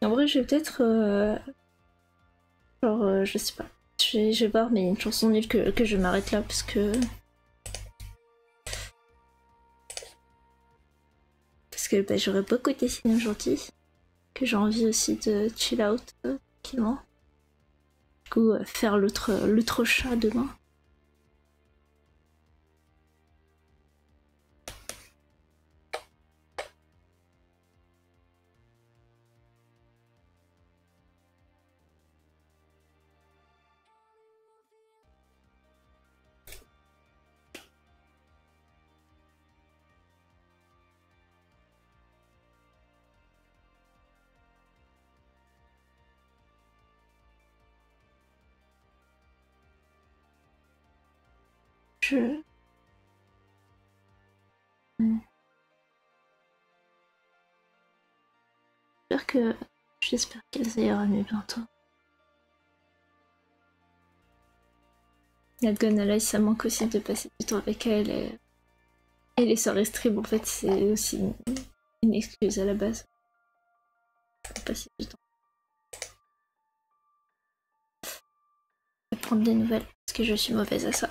En vrai, je vais peut-être. Genre, je sais pas. Je vais voir, mais il y a une chanson nulle que je m'arrête là parce que. Parce que bah, j'aurais beaucoup dessiné aujourd'hui. Que j'ai envie aussi de chill out tranquillement. Du coup, faire l'autre chat demain. Je. J'espère qu'elle ira mieux bientôt. La Gonala, ça manque aussi de passer du temps avec elle et les soirées stream en fait c'est aussi une excuse à la base pour passer du temps. Je vais prendre des nouvelles parce que je suis mauvaise à ça.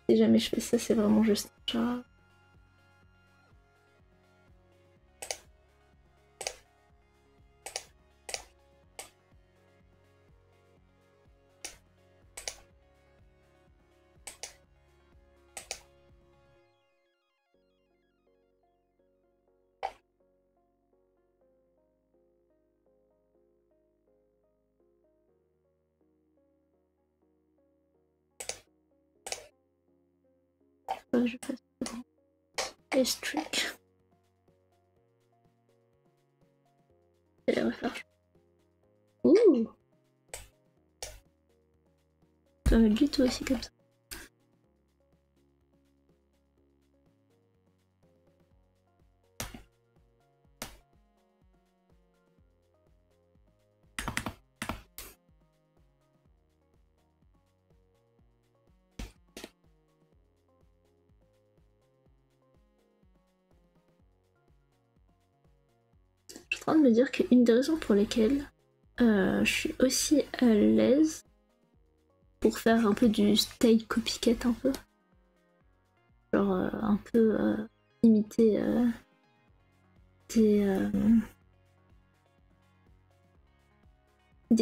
Si jamais je fais ça, c'est vraiment juste un chat. que je fasse les streaks. Je vais les refaire. Ouh! Ça va mettre du tout aussi comme ça. Je suis en train de me dire qu'une des raisons pour lesquelles je suis aussi à l'aise pour faire un peu du style copycat un peu. Genre un peu imiter des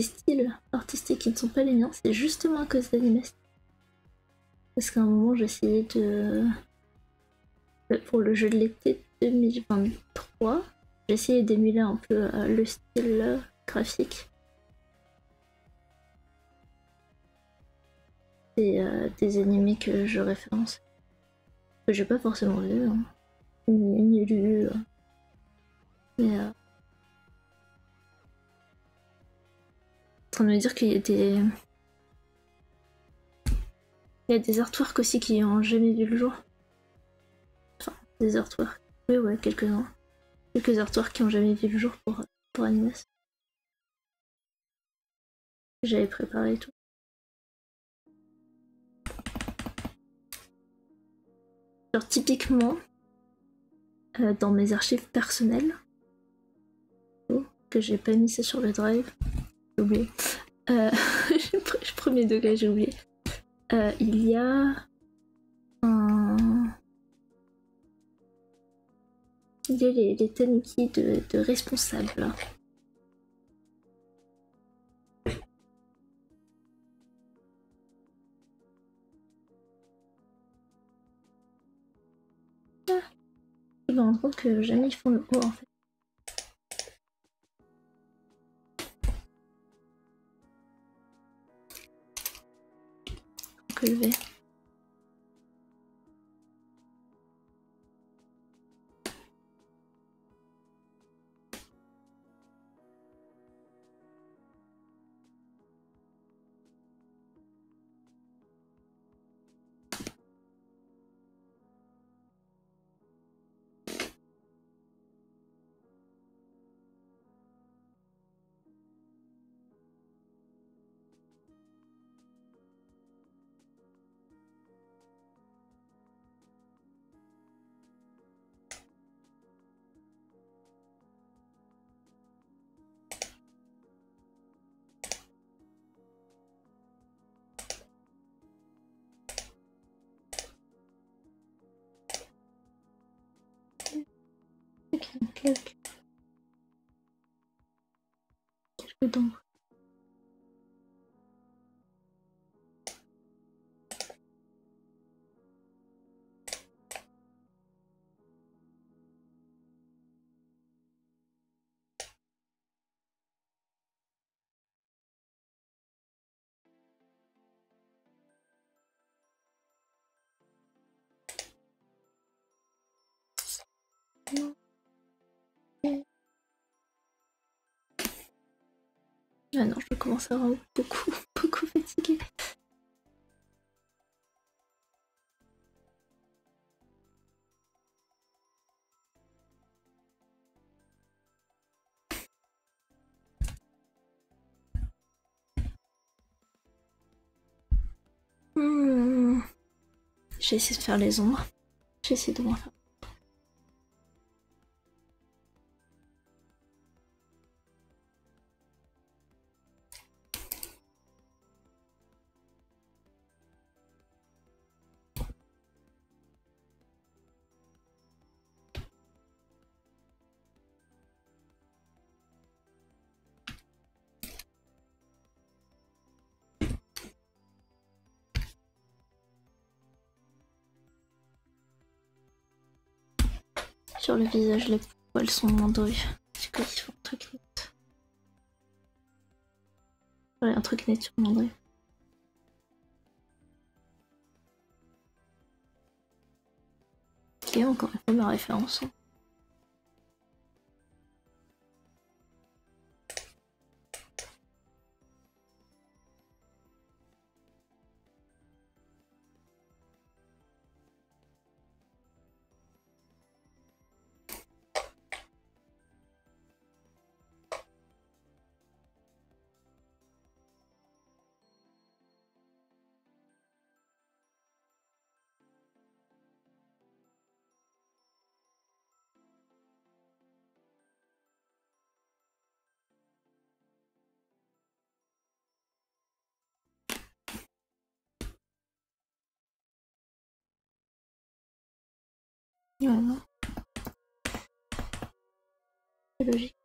styles artistiques qui ne sont pas les miens, c'est justement à cause d'animation. Parce qu'à un moment j'essayais de... Pour le jeu de l'été 2023, j'essayais d'émuler un peu le style graphique. Des animés que je référence. Que j'ai pas forcément vu, hein. Ni lu. Mais en train de me dire qu'il y a des... Il y a des artworks aussi qui ont jamais vu le jour. Enfin, des artworks. Oui, ouais, quelques-uns. Quelques artworks qui ont jamais vu le jour pour animation. J'avais préparé et tout. Genre typiquement, dans mes archives personnelles, que j'ai pas mis ça sur le drive, j'ai oublié. Premier degré, j'ai oublié. Il y a un... Il y a les tanuki de responsables. Je me rends compte que jamais ils font le haut en fait. Donc le V. Quelques dents. Ah non, je commence à avoir beaucoup fatiguée. J'ai essayé de faire les ombres. J'ai essayé de m'en faire. Sur le visage, les poils sont moins dorés. C'est quoi qu'il faut un truc net. Ouais, un truc net sur mon doré. Ok, encore une fois ma référence. Voilà. C'est logique.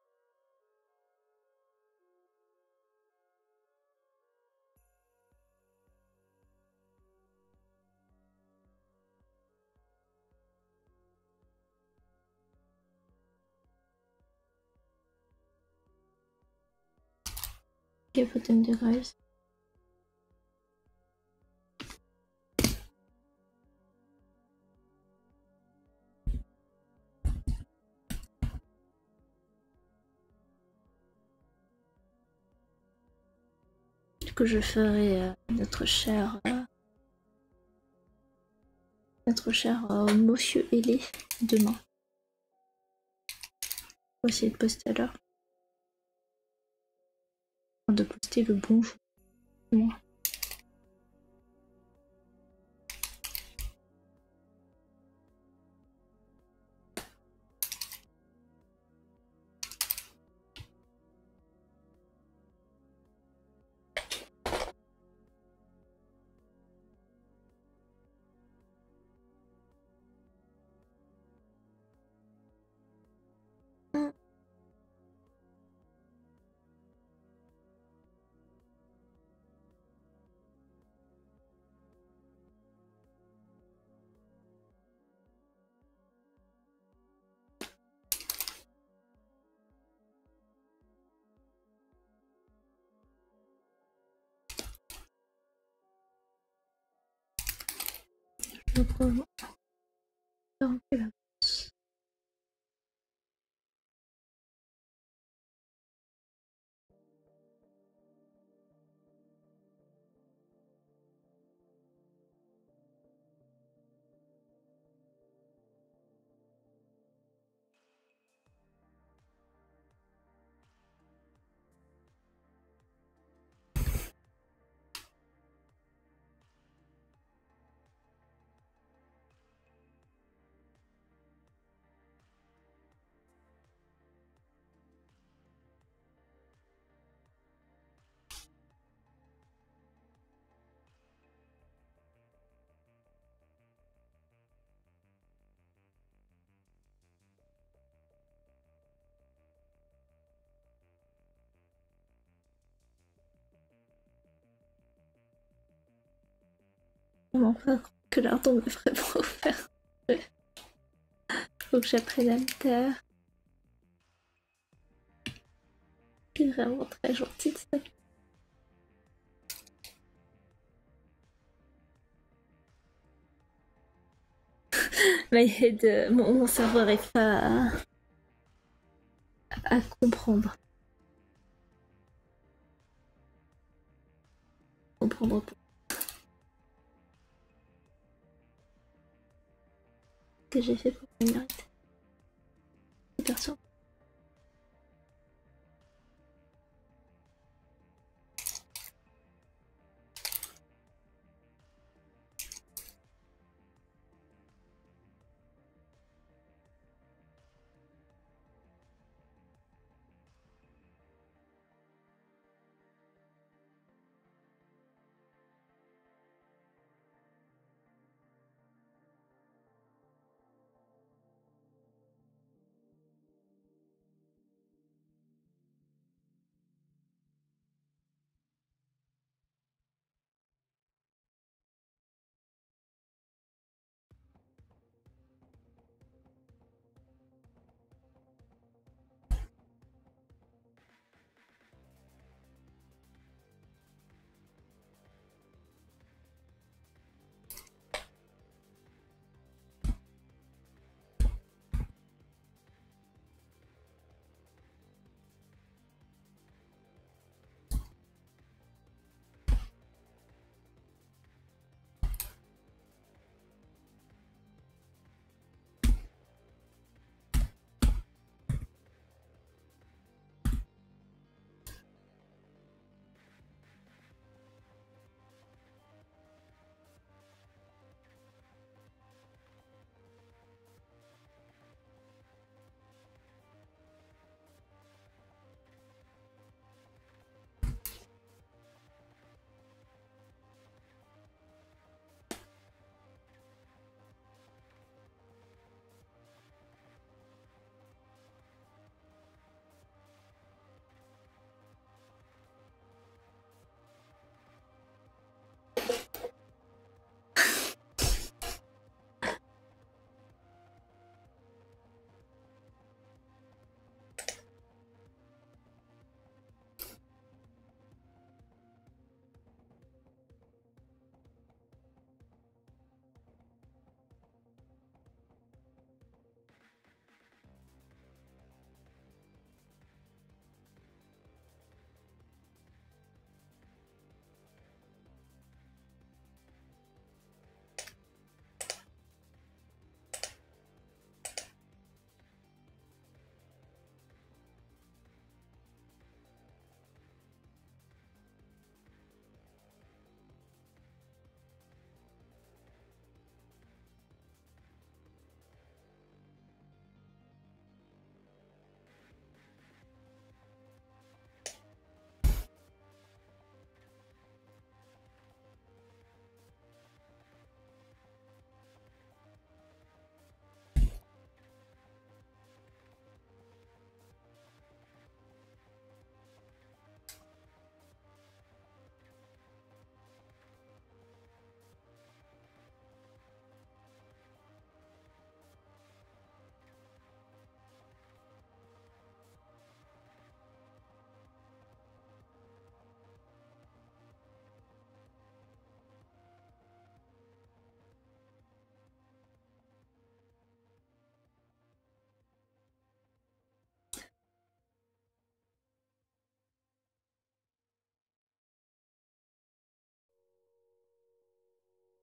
Ok, Potem de Graves. Du coup, je ferai notre cher Monsieur Ailé demain. On va essayer de poster à l'heure. Enfin, de poster le bonjour. Moi. Je reprends. Comment faire que l'ardon est vraiment offert. Faut que j'apprenne à me taire. C'est vraiment très gentil de ça. My head, mon cerveau n'arrive pas à comprendre. Comprendre ce que j'ai fait pour me mériter. C'est perturbant.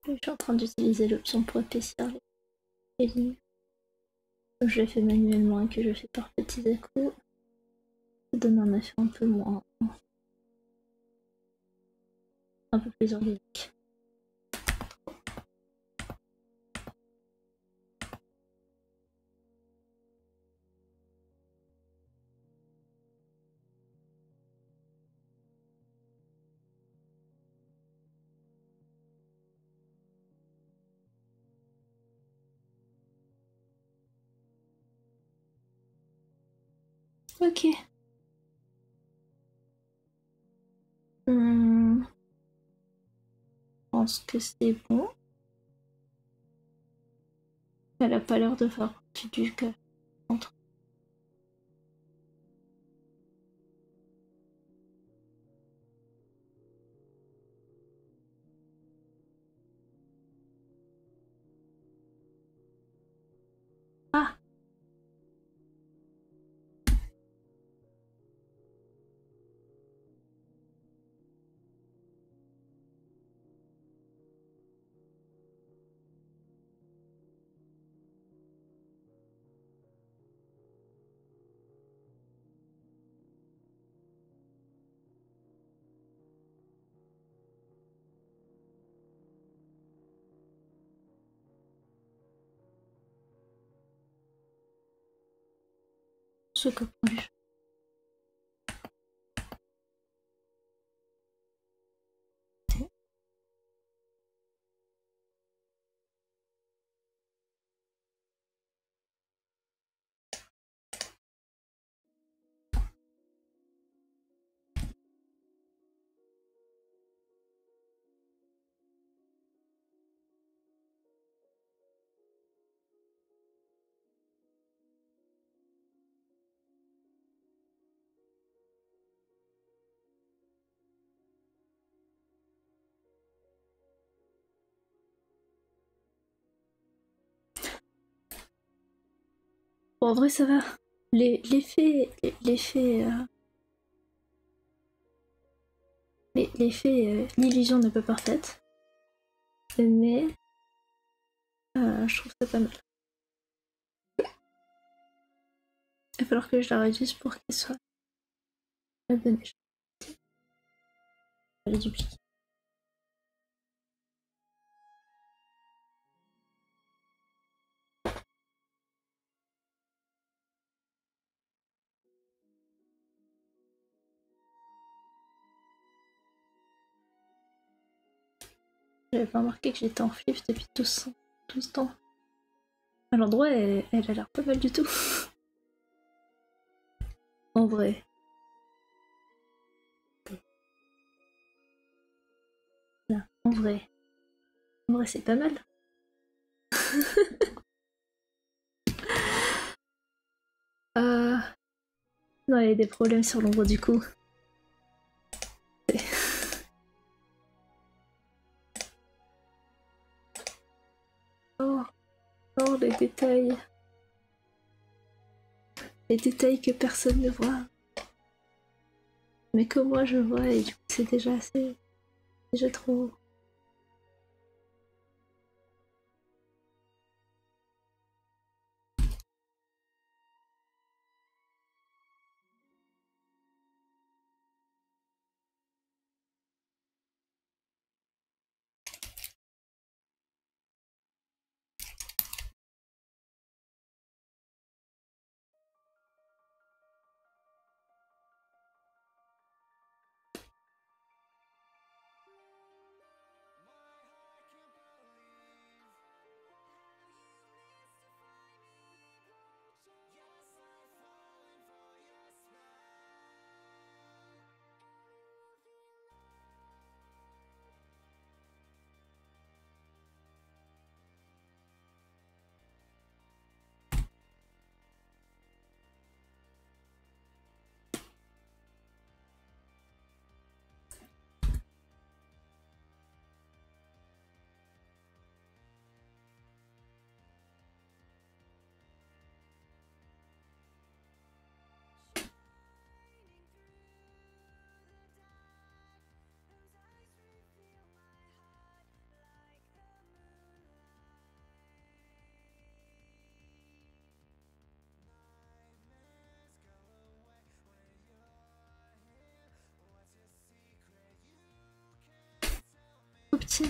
Je suis en train d'utiliser l'option pour épaissir les lignes. Comme je l'ai fait manuellement et que je fais par petits à-coups, ça donne un effet un peu moins. Un peu plus organique. Ok. Je pense que c'est bon. Elle a pas l'air de faire partie du cas. Ah! Ce que Bon, en vrai, ça va. L'effet. L'illusion n'est pas parfaite. Mais. Je trouve ça pas mal. Il va falloir que je la réduise pour qu'elle soit la bonne échelle. Je vais la dupliquer. J'avais pas remarqué que j'étais en flip depuis tout ce temps. À l'endroit, elle a l'air pas mal du tout. En vrai. Là, en vrai. En vrai, c'est pas mal. euh... Non, il y a des problèmes sur l'ombre du coup. Oh, oh, les détails. Les détails que personne ne voit. Mais que moi je vois et du coup c'est déjà assez. Déjà trop. trop petit.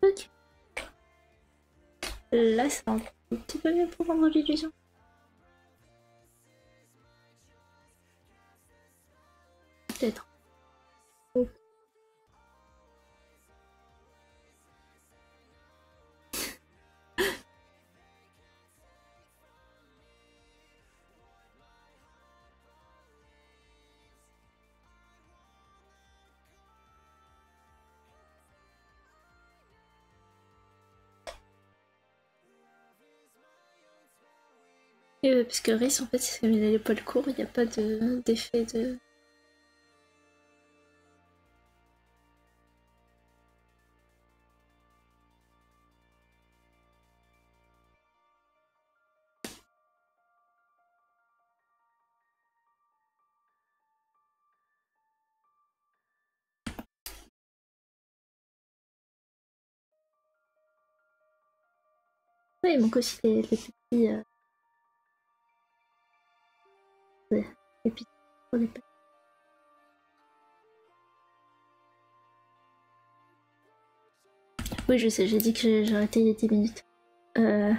Ok. Là, c'est un petit peu mieux pour vendre l'illusion. Peut-être. Oh. Et parce que Rhys, en fait, comme il a les poils courts, il n'y a pas d'effet de... Ouais, il manque aussi les petits... ouais, les petits... pour les petits. Oui, je sais, j'ai dit que j'ai arrêté il y a 10 minutes. Euh...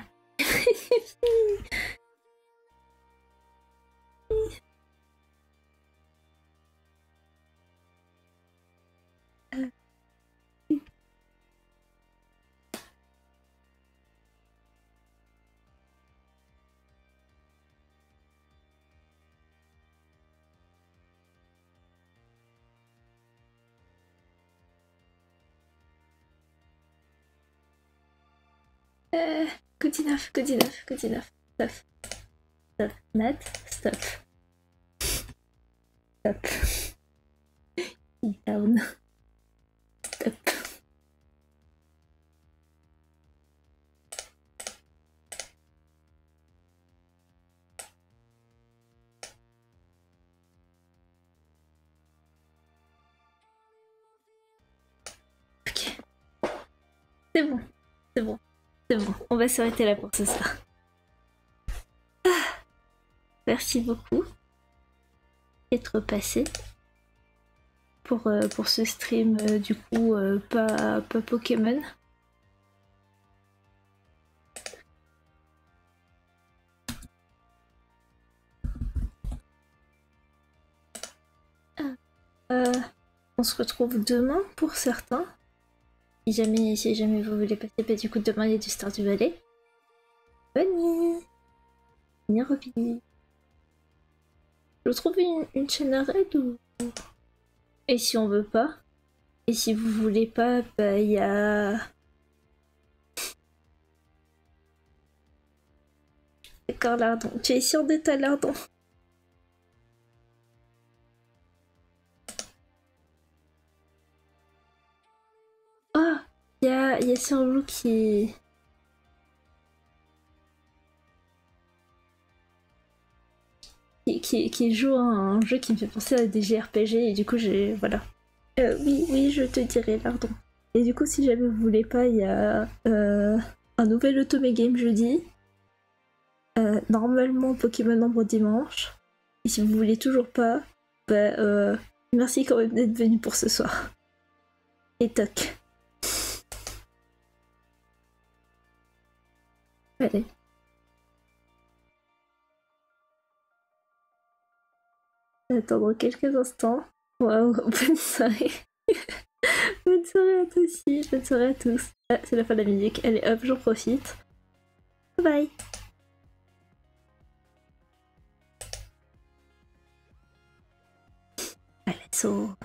Good enough, good enough, good enough. Stop. Stop. Matt, stop. Stop. Sit down. Stop. Ok. C'est bon. C'est bon. C'est bon. On va s'arrêter là pour ce soir. Merci beaucoup d'être passé pour ce stream du coup pas Pokémon. On se retrouve demain pour certains. Si jamais vous voulez passer, bah, du coup demain il y a du Stardew Valley. Bonne nuit. Bien repis. Je trouve une chaîne à raid ou... Et si on veut pas? Et si vous voulez pas, bah il y a... D'accord, Lardon. Tu es sûr de ta Lardon? Ah, il y a Sir qui joue à un jeu qui me fait penser à des JRPG et du coup j'ai... voilà. Oui, je te dirai, pardon. Et du coup, si jamais vous voulez pas, il y a un nouvel Otome Game jeudi. Normalement, Pokémon Ombre dimanche. Et si vous voulez toujours pas, bah merci quand même d'être venu pour ce soir. Et toc. Allez. Attendre quelques instants. Waouh, bonne soirée. Bonne soirée à tous aussi, bonne soirée à tous. Ah, c'est la fin de la musique. Allez hop, j'en profite. Bye bye. Palazzo.